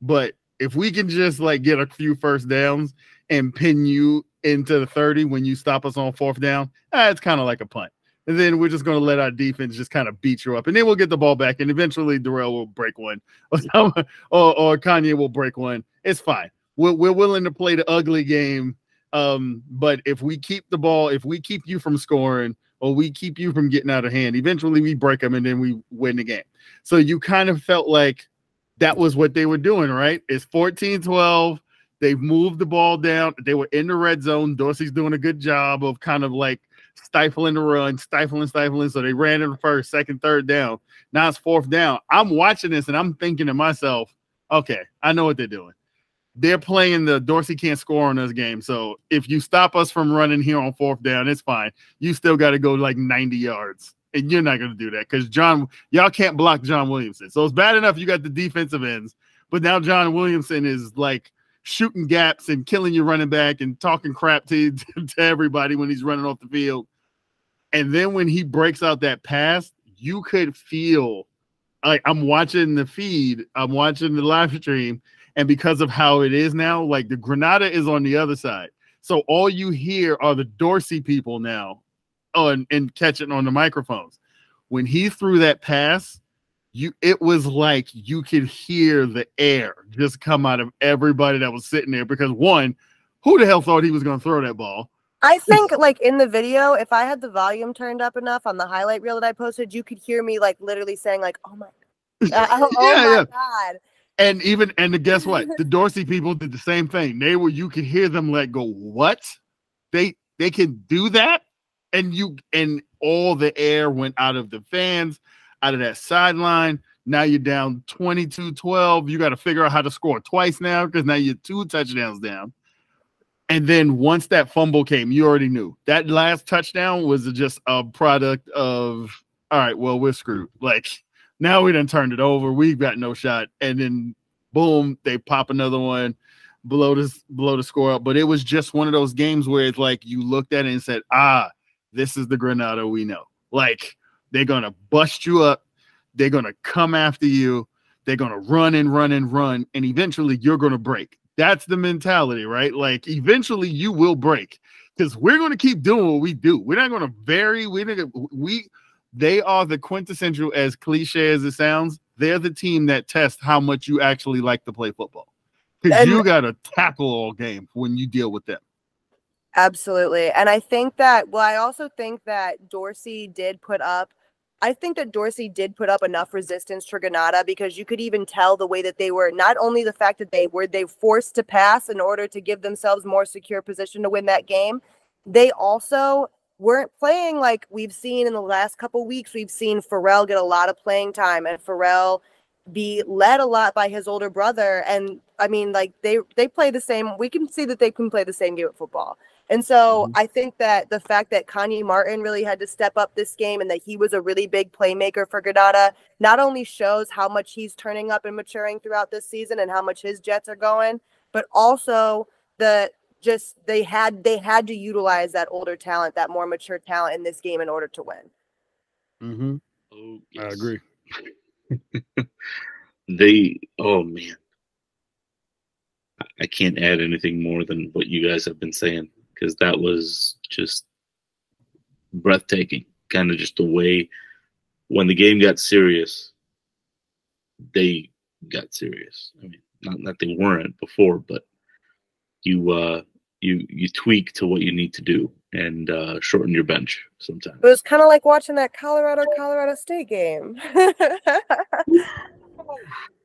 but if we can just like get a few first downs and pin you into the 30 when you stop us on fourth down, it's kind of like a punt. And then we're just going to let our defense just kind of beat you up. And then we'll get the ball back, and eventually Darrell will break one or Kanye will break one. It's fine. We're willing to play the ugly game. But if we keep the ball, if we keep you from scoring or we keep you from getting out of hand, eventually we break them and then we win the game. So you kind of felt like that was what they were doing, right? It's 14-12. They've moved the ball down. They were in the red zone. Dorsey's doing a good job of kind of like stifling the run, stifling. So they ran in the first, second, third down. Now it's fourth down. I'm watching this and I'm thinking to myself, okay, I know what they're doing. They're playing the Dorsey can't score on this game. So if you stop us from running here on fourth down, it's fine. You still got to go like 90 yards. And you're not going to do that because y'all can't block John Williamson. So it's bad enough you got the defensive ends, but now John Williamson is like shooting gaps and killing your running back and talking crap to everybody when he's running off the field. And then when he breaks out that pass, you could feel like I'm watching the feed, I'm watching the live stream, and because of how it is now, like the Granada is on the other side. So all you hear are the Dorsey people now and catching on the microphones. When he threw that pass, it was like you could hear the air just come out of everybody that was sitting there, because one, who the hell thought he was going to throw that ball? I think like in the video, if I had the volume turned up enough on the highlight reel that I posted, you could hear me like literally saying like, oh my God. And guess what? The Dorsey people did the same thing. You could hear them like go, what? They can do that? And all the air went out of the fans, out of that sideline. Now you're down 22-12. You got to figure out how to score twice now because now you're 2 touchdowns down. And then once that fumble came, you already knew. That last touchdown was just a product of, all right, well, we're screwed. Like, now we done turned it over. We've got no shot. And then, boom, they pop another one, blow the score up. But it was just one of those games where it's like you looked at it and said, this is the Granada we know. Like, they're going to bust you up. They're going to come after you. They're going to run and run and run. And eventually you're going to break. That's the mentality, right? Like, eventually you will break because we're going to keep doing what we do. We're not going to vary. They are the quintessential, as cliche as it sounds, they're the team that tests how much you actually like to play football. Because you got to tackle all game when you deal with them. Absolutely. And I think that, I also think that Dorsey did put up enough resistance to Granada, because you could even tell the way that they were, not only the fact that they forced to pass in order to give themselves more secure position to win that game. They also weren't playing like we've seen in the last couple weeks. We've seen Pharrell get a lot of playing time and Pharrell be led a lot by his older brother. And I mean, like they play the same. We can see that they can play the same game of football. And so I think that the fact that Kanye Martin really had to step up this game and that he was a really big playmaker for Granada not only shows how much he's turning up and maturing throughout this season and how much his Jets are going, but also they had to utilize that older talent, that more mature talent in this game in order to win. Mm-hmm. Oh, I yes. agree. Oh man, I can't add anything more than what you guys have been saying, because that was just breathtaking. Kind of just the way when the game got serious, they got serious. I mean, not that they weren't before, but you tweak to what you need to do and shorten your bench sometimes. It was kind of like watching that Colorado State game.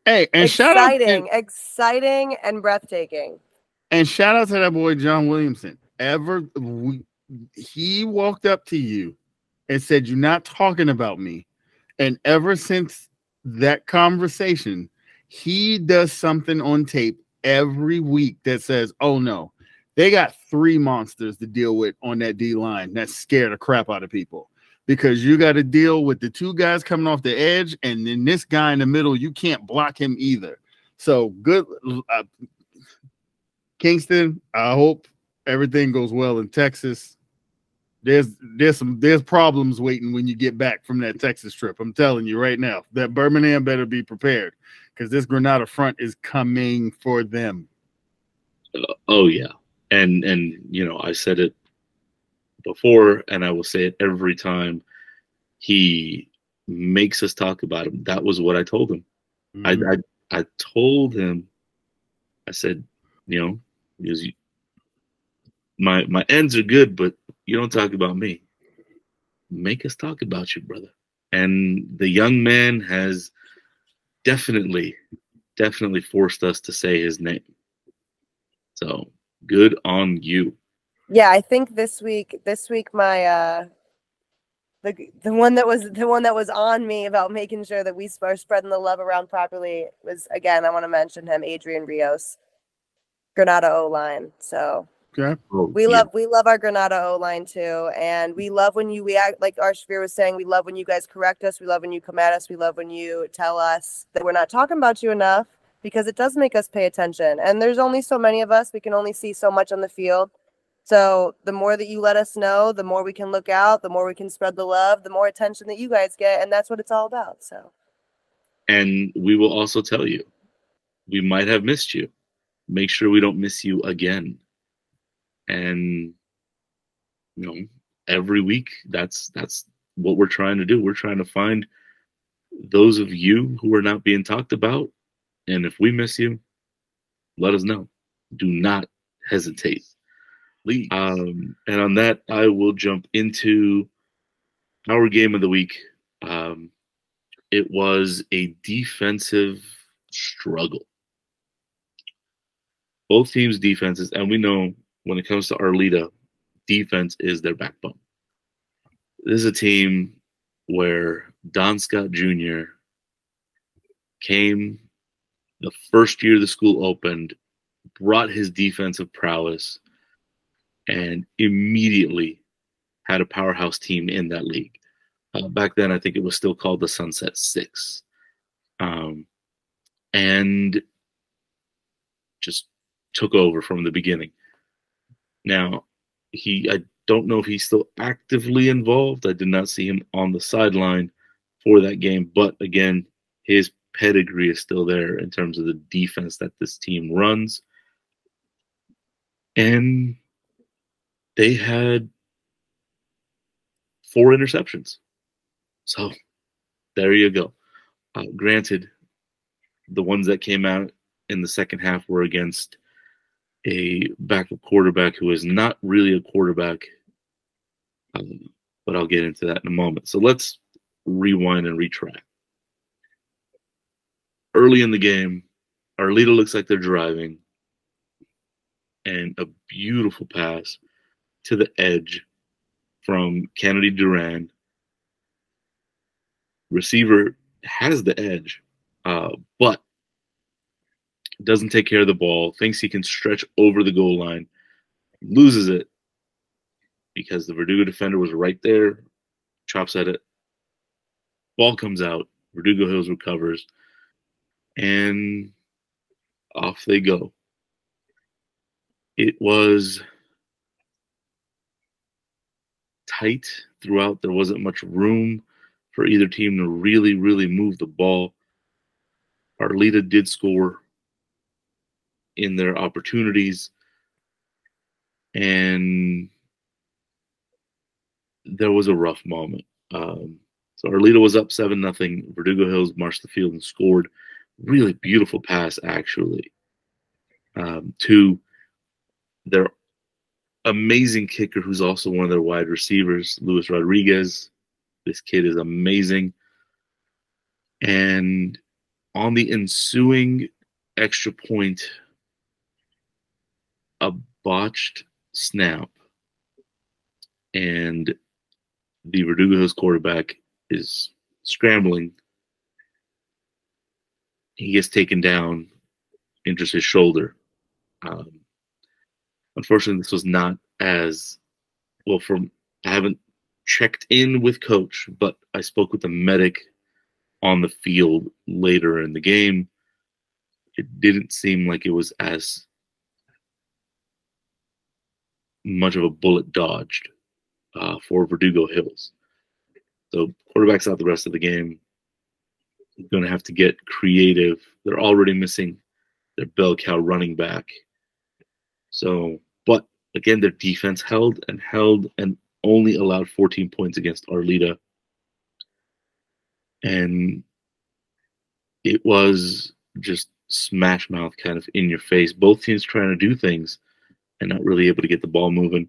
Hey, and exciting and breathtaking. And shout out to that boy John Williamson. He walked up to you and said, "You're not talking about me." And ever since that conversation, he does something on tape every week that says, "Oh no, they got 3 monsters to deal with on that D line that scare the crap out of people." Because you got to deal with the 2 guys coming off the edge, and then this guy in the middle, you can't block him either. So good, Kingston. I hope everything goes well in Texas. There's problems waiting when you get back from that Texas trip. I'm telling you right now, that Birmingham better be prepared, because this Granada front is coming for them. Oh yeah, and I said it before, and I will say it every time he makes us talk about him. That was what I told him. Mm-hmm. I told him, I said, my ends are good, but you don't talk about me. Make us talk about you, brother. And the young man has definitely forced us to say his name. So good on you. Yeah, I think this week my the one that was on me about making sure that we are spreading the love around properly was, again, I want to mention him, Adrian Rios, Granada O-line. So okay. We love our Granada O-line too, and we love when we act, like Arshavir was saying, we love when you guys correct us, we love when you come at us, we love when you tell us that we're not talking about you enough, because it does make us pay attention. And there's only so many of us, we can only see so much on the field. So the more that you let us know, the more we can look out, the more we can spread the love, the more attention that you guys get, and that's what it's all about. So, and we will also tell you, we might have missed you. Make sure we don't miss you again. And every week, that's what we're trying to do. We're trying to find those of you who are not being talked about, and if we miss you, let us know. Do not hesitate. And on that, I will jump into our game of the week. It was a defensive struggle. Both teams' defenses, and we know when it comes to Arleta, defense is their backbone. This is a team where Don Scott Jr. came the first year the school opened, brought his defensive prowess, and immediately had a powerhouse team in that league. Back then, I think it was still called the Sunset Six. And just took over from the beginning. Now, I don't know if he's still actively involved. I did not see him on the sideline for that game. But again, his pedigree is still there in terms of the defense that this team runs. And they had 4 interceptions. So there you go. Granted, the ones that came out in the second half were against a backup quarterback who is not really a quarterback. But I'll get into that in a moment. So let's rewind and retrack. Early in the game, Arleta looks like they're driving, and a beautiful pass to the edge from Kennedy Duran. Receiver has the edge, but doesn't take care of the ball, thinks he can stretch over the goal line, loses it, because the Verdugo defender was right there, chops at it, ball comes out, Verdugo Hills recovers, and off they go. It was tight throughout. There wasn't much room for either team to really, really move the ball. Arleta did score in their opportunities, and there was a rough moment. So Arleta was up 7-0. Verdugo Hills marched the field and scored. Really beautiful pass, actually, to their amazing kicker, who's also one of their wide receivers, Luis Rodriguez. This kid is amazing. And on the ensuing extra point, a botched snap, and the Verdugo Hills quarterback is scrambling. He gets taken down, injures his shoulder. Unfortunately, this was not as well. I haven't checked in with coach, but I spoke with the medic on the field later in the game. It didn't seem like it was as much of a bullet dodged for Verdugo Hills. So quarterback's out the rest of the game. Going to have to get creative. They're already missing their bell cow running back. So, but again, their defense held and only allowed 14 points against Arleta. And it was just smash mouth, kind of in your face. Both teams trying to do things and not really able to get the ball moving.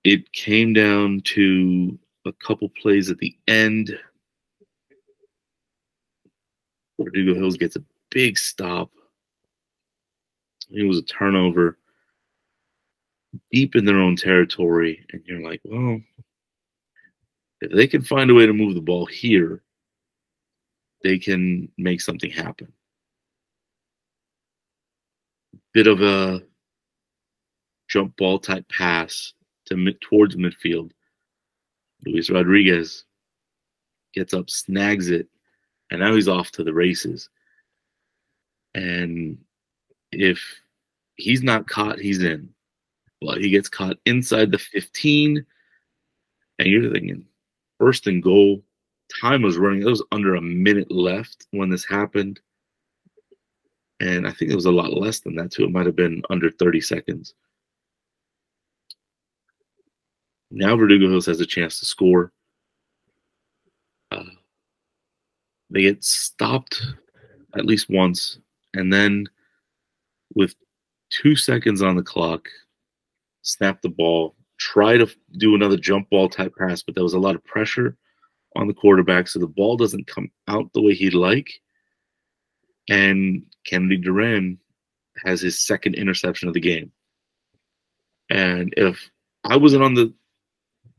It came down to a couple plays at the end. Verdugo Hills gets a big stop. It was a turnover deep in their own territory. And you're like, well, if they can find a way to move the ball here, they can make something happen. Bit of a jump ball type pass towards midfield. Luis Rodriguez gets up, snags it, and now he's off to the races. And if he's not caught, he's in. But he gets caught inside the 15, and you're thinking, first and goal, time was running. It was under a minute left when this happened. And I think it was a lot less than that, too. It might have been under 30 seconds. Now Verdugo Hills has a chance to score. They get stopped at least once, and then with 2 seconds on the clock, snap the ball, try to do another jump ball type pass, but there was a lot of pressure on the quarterback, so the ball doesn't come out the way he'd like. And Kennedy Duran has his second interception of the game. And if I wasn't on the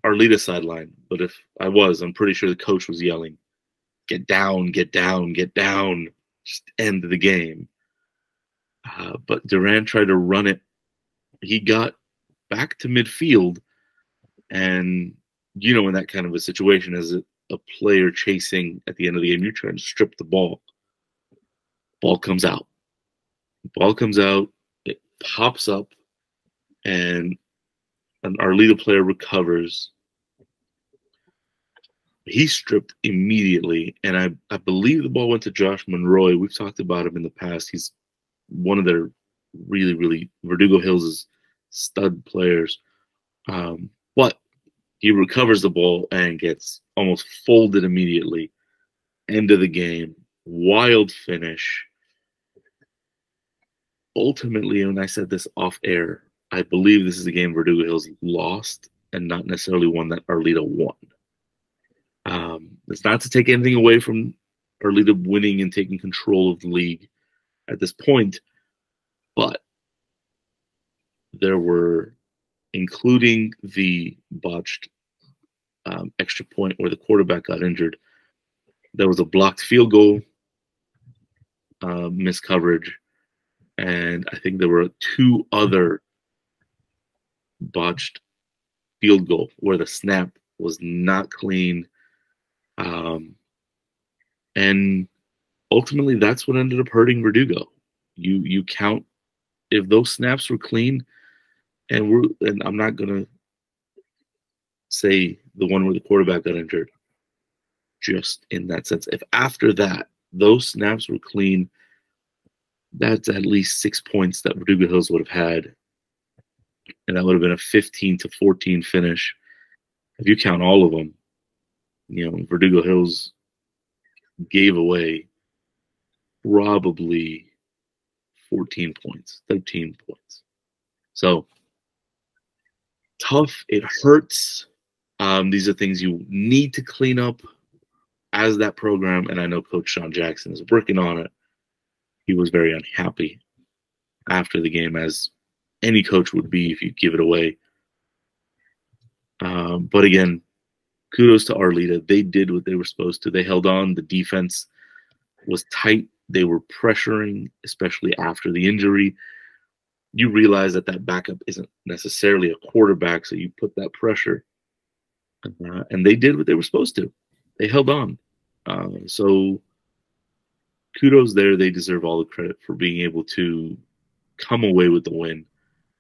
Arleta sideline, but if I was, I'm pretty sure the coach was yelling, "Get down, get down, get down, just end the game." But Duran tried to run it. He got back to midfield, and you know, in that kind of a situation, as a player chasing at the end of the game, you're trying to strip the ball. Ball comes out. Ball comes out. It pops up, and an Arleta player recovers. He's stripped immediately, and I believe the ball went to Josh Monroy. We've talked about him in the past. He's one of their really, really Verdugo Hills' stud players. But he recovers the ball and gets almost folded immediately. End of the game. Wild finish. Ultimately, and I said this off air, I believe this is a game Verdugo Hills lost and not necessarily one that Arleta won. It's not to take anything away from Arleta winning and taking control of the league at this point, but there were, including the botched extra point where the quarterback got injured, there was a blocked field goal, missed coverage, and I think there were 2 other botched field goal where the snap was not clean. And ultimately, that's what ended up hurting Verdugo. You count if those snaps were clean, and I'm not gonna say the one where the quarterback got injured. Just in that sense, if after that those snaps were clean, that's at least 6 points that Verdugo Hills would have had, and that would have been a 15-14 finish. If you count all of them, Verdugo Hills gave away probably 14 points, 13 points. So tough. It hurts. These are things you need to clean up as that program, and I know Coach Sean Jackson is working on it. He was very unhappy after the game, as any coach would be if you give it away. But again, kudos to Arleta. They did what they were supposed to. They held on. The defense was tight. They were pressuring, especially after the injury. You realize that backup isn't necessarily a quarterback, so you put that pressure. And they did what they were supposed to. They held on. So kudos there. They deserve all the credit for being able to come away with the win,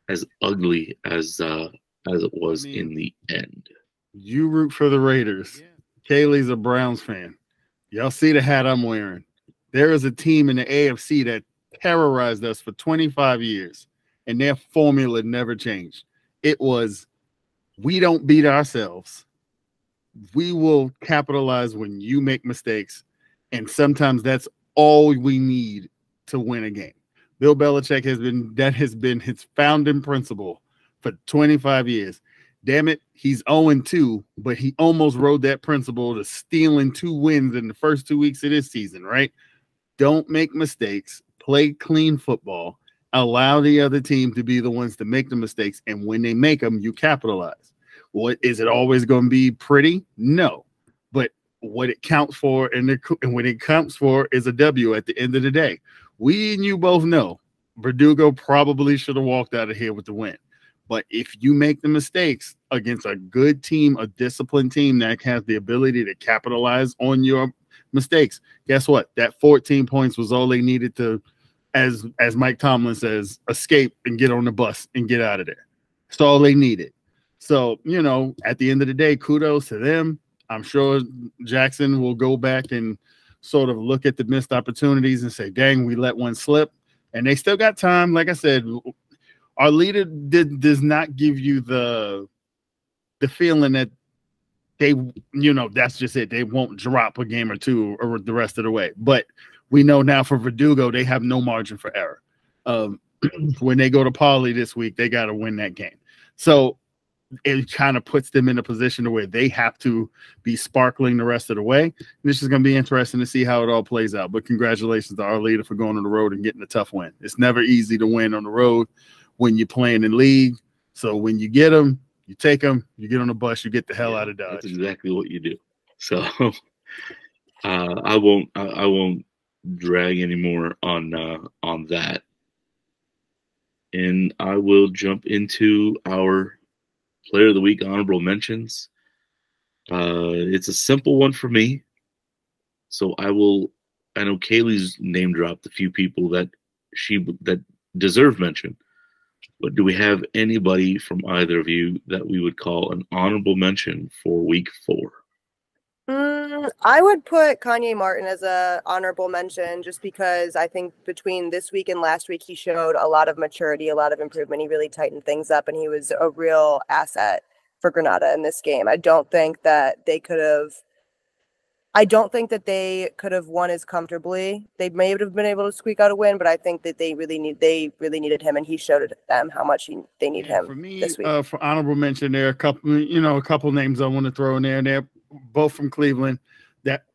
as ugly as it was in the end. You root for the Raiders. Yeah. Kaylie's a Browns fan. Y'all see the hat I'm wearing. There is a team in the AFC that terrorized us for 25 years, and their formula never changed. It was, we don't beat ourselves. We will capitalize when you make mistakes, and sometimes that's all we need to win a game. Bill Belichick has been his founding principle for 25 years. Damn it, he's 0-2, but he almost rode that principle to stealing 2 wins in the first 2 weeks of this season, right? Don't make mistakes, play clean football, allow the other team to be the ones to make the mistakes, and when they make them, you capitalize. What is it always going to be pretty? No, but what it counts for, and what it counts for is a W at the end of the day. We and you both know Verdugo probably should have walked out of here with the win. But if you make the mistakes against a good team, a disciplined team that has the ability to capitalize on your mistakes, guess what? That 14 points was all they needed to, as Mike Tomlin says, escape and get on the bus and get out of there. That's all they needed. So, at the end of the day, kudos to them. I'm sure Jackson will go back and sort of look at the missed opportunities and say, dang, we let one slip. And they still got time. Like I said, our leader does not give you the feeling that they, that's just it. They won't drop a game or two or the rest of the way. But we know now for Verdugo, they have no margin for error. When they go to Poly this week, they got to win that game. So it kind of puts them in a position where they have to be sparkling the rest of the way. And this is going to be interesting to see how it all plays out. But congratulations to our leader for going on the road and getting a tough win. It's never easy to win on the road when you're playing in league. So when you get them, you take them, you get on the bus, you get the hell out of Dodge. That's exactly what you do. So I won't drag anymore on that. And I will jump into our Player of the Week honorable mentions. It's a simple one for me. So I know Kaylie's name dropped a few people that deserve mention. But do we have anybody from either of you that we would call an honorable mention for week 4? I would put Kanye Martin as a honorable mention just because I think between this week and last week, he showed a lot of maturity, a lot of improvement. He really tightened things up, and he was a real asset for Granada in this game. I don't think that they could have won as comfortably. They may have been able to squeak out a win, but I think that they really needed him, and he showed them how much they need him. For me, this week. For honorable mention, there are a couple names I want to throw in there. And they're both from Cleveland. That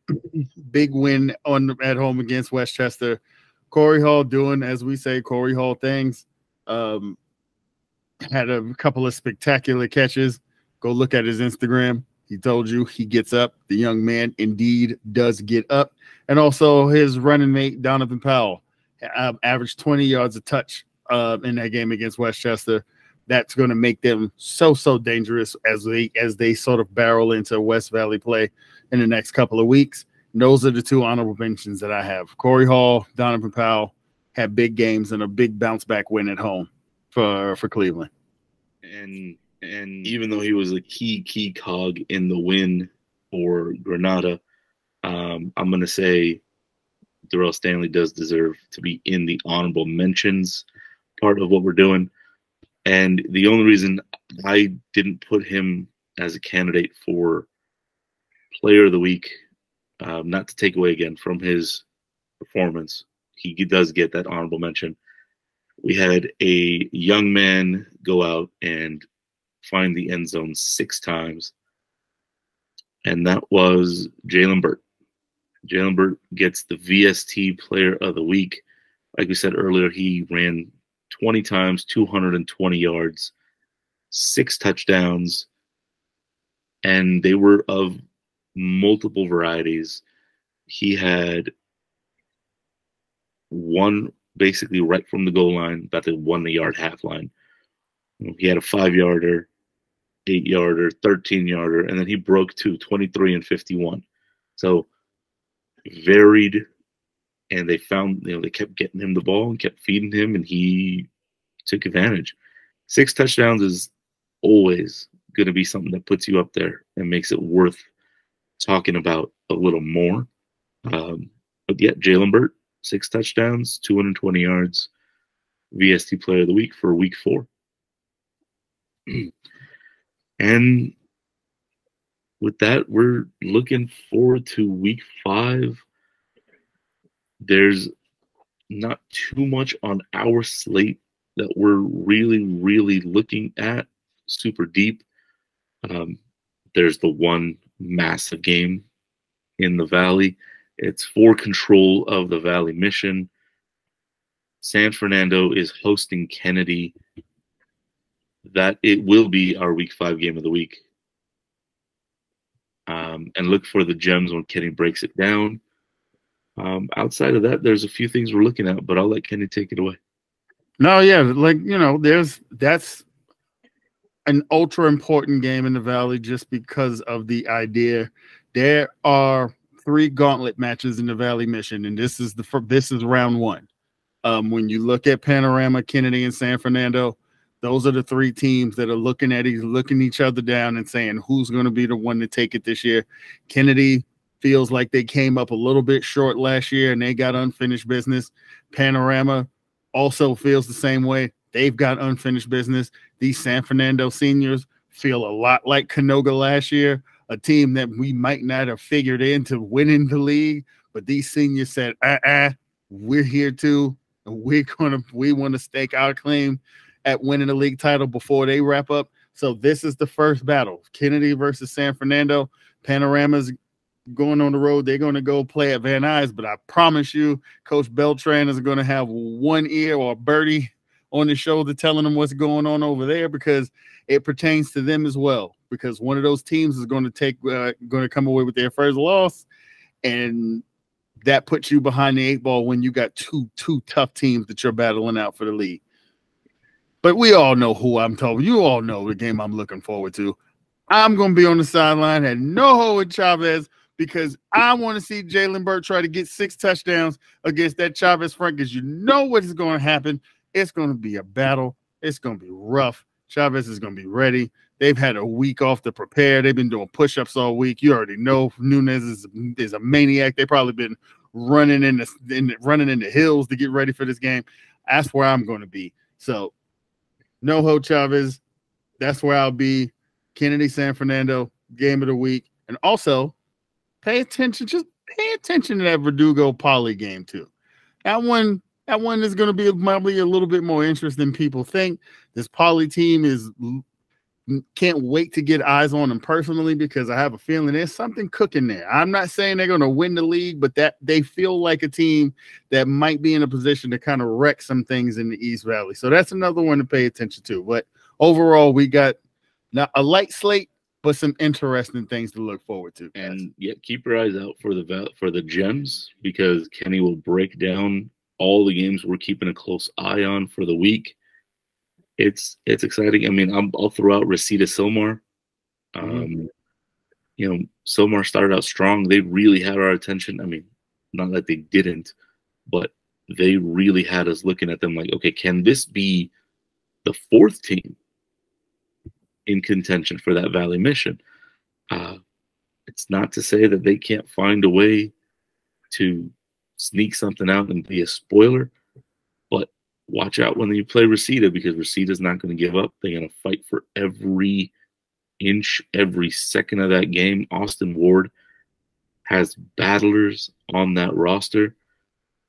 big win at home against Westchester. Corey Hall doing, as we say, Corey Hall things. Had a couple of spectacular catches. Go look at his Instagram. He told you he gets up. The young man indeed does get up. And also his running mate, Donovan Powell, averaged 20 yards a touch in that game against Westchester. that's going to make them so dangerous as they sort of barrel into West Valley play in the next couple of weeks. And those are the two honorable mentions that I have. Corey Hall, Donovan Powell had big games and a big bounce back win at home for Cleveland. And even though he was a key cog in the win for Granada, I'm going to say Darrell Stanley does deserve to be in the honorable mentions part of what we're doing. And the only reason I didn't put him as a candidate for player of the week, not to take away again from his performance, he does get that honorable mention. We had a young man go out and find the end zone 6 times, and that was Jalen Burt. Jalen Burt gets the VST player of the week. Like we said earlier, he ran 20 times, 220 yards, 6 touchdowns, and they were of multiple varieties. He had one basically right from the goal line, about the 1-yard half line. He had a 5-yarder, 8-yarder, 13-yarder, and then he broke 23 and 51. So varied, and they found, they kept getting him the ball and kept feeding him, and he took advantage. 6 touchdowns is always going to be something that puts you up there and makes it worth talking about a little more. But yet, Jalen Burt, 6 touchdowns, 220 yards, VST player of the week for week 4. And with that, we're looking forward to week 5. There's not too much on our slate that we're really looking at super deep. There's the one massive game in the Valley. It's for control of the Valley Mission. San Fernando is hosting Kennedy. That it will be our week 5 game of the week. And look for the gems when Kenny breaks it down. Outside of that, there's a few things we're looking at, but I'll let Kenny take it away. No, yeah, that's an ultra important game in the Valley just because of the idea. There are 3 gauntlet matches in the Valley Mission, and this is round 1. When you look at Panorama, Kennedy, and San Fernando, those are the 3 teams that are looking each other down and saying who's going to be the one to take it this year. Kennedy feels like they came up a little bit short last year and they got unfinished business. Panorama also feels the same way. They've got unfinished business. These San Fernando seniors feel a lot like Canoga last year, a team that we might not have figured into winning the league, but these seniors said, we're here too, and we want to stake our claim at winning the league title before they wrap up. So this is the first battle, Kennedy versus San Fernando. Panorama's going on the road. They're going to go play at Van Nuys, but I promise you, Coach Beltran is going to have one ear or a birdie on his shoulder telling them what's going on over there, because it pertains to them as well. Because one of those teams is going to come away with their first loss, and that puts you behind the 8 ball when you got two tough teams that you're battling out for the league. But we all know who I'm talking. You all know the game I'm looking forward to. I'm going to be on the sideline at NoHo with Chavez because I want to see Jalen Burt try to get 6 touchdowns against that Chavez front, because you know what is going to happen. It's going to be a battle. It's going to be rough. Chavez is going to be ready. They've had a week off to prepare. They've been doing push-ups all week. You already know Nunez is a maniac. They've probably been running in the hills to get ready for this game. That's where I'm going to be. So, NoHo Chavez, that's where I'll be. Kennedy, San Fernando, game of the week. And also, pay attention to that Verdugo Poly game too. That one is going to be probably a little bit more interesting than people think. This Poly team can't wait to get eyes on them personally, because I have a feeling there's something cooking there. I'm not saying they're going to win the league, but that they feel like a team that might be in a position to kind of wreck some things in the East Valley. So that's another one to pay attention to. But overall, we got not a light slate, but some interesting things to look forward to. And yeah, keep your eyes out for the gems, because Kenny will break down all the games we're keeping a close eye on for the week. it's exciting. I mean, I'll throw out Reseda Silmar. You know, Silmar started out strong. They really had our attention. I mean, not that they didn't, but they really had us looking at them like, okay, can this be the fourth team in contention for that Valley mission? It's not to say that they can't find a way to sneak something out and be a spoiler, but watch out when you play Reseda, because Reseda's not going to give up. They're going to fight for every inch, every second of that game. Austin Ward has battlers on that roster,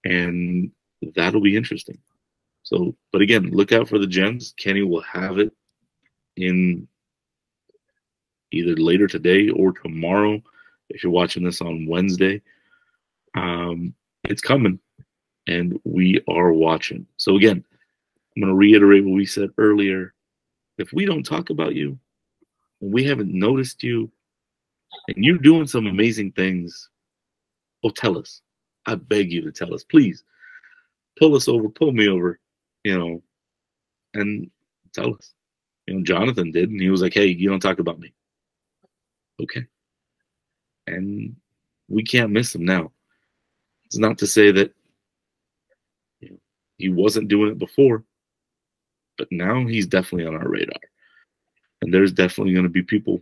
and that'll be interesting. So, but again, look out for the gems. Kenny will have it in either later today or tomorrow. If you're watching this on Wednesday, it's coming, and we are watching. So again, I'm going to reiterate what we said earlier. If we don't talk about you, and we haven't noticed you, and you're doing some amazing things, oh, tell us. I beg you to tell us. Please pull us over, pull me over, you know, and tell us. You know, Jonathan did, and he was like, hey, you don't talk about me. Okay. And we can't miss him now. It's not to say that, you know, he wasn't doing it before, but now he's definitely on our radar. And there's definitely going to be people,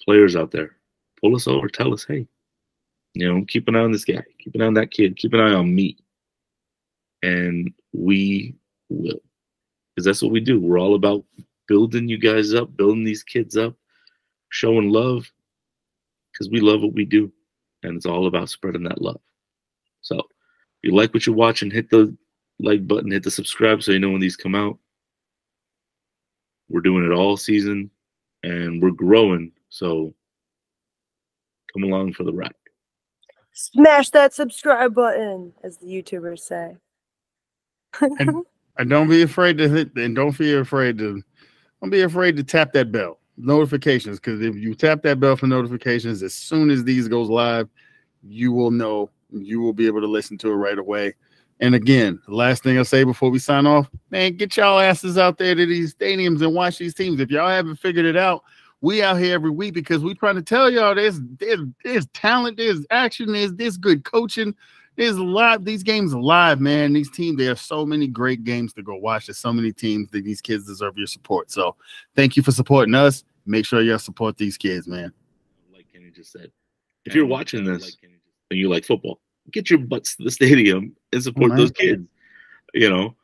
players out there. Pull us over. Tell us, hey, you know, keep an eye on this guy. Keep an eye on that kid. Keep an eye on me. And we will. Because that's what we do. We're all about building you guys up, building these kids up, showing love. Because we love what we do. And it's all about spreading that love. So if you like what you're watching, hit the like button, hit the subscribe so you know when these come out. We're doing it all season, and we're growing. So come along for the ride. Smash that subscribe button, as the YouTubers say. And don't be afraid to hit, and don't be afraid to tap that bell notifications, because if you tap that bell for notifications, as soon as these goes live, you will know, you will be able to listen to it right away. And again, the last thing I'll say before we sign off, man, get y'all asses out there to these stadiums and watch these teams. If y'all haven't figured it out, we out here every week because we're trying to tell y'all there's talent, there's action, there's good coaching, there's a lot. These games are live, man. These teams, there are so many great games to go watch. There's so many teams that these kids deserve your support. So thank you for supporting us. Make sure y'all support these kids, man. Like Kenny just said, if you're watching this and you like football, get your butts to the stadium and support those kids, you know,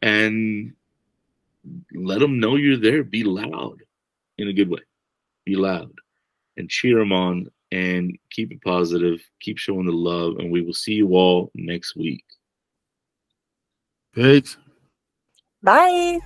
and let them know you're there. Be loud in a good way. Be loud and cheer them on and keep it positive. Keep showing the love, and we will see you all next week. Peace. Bye.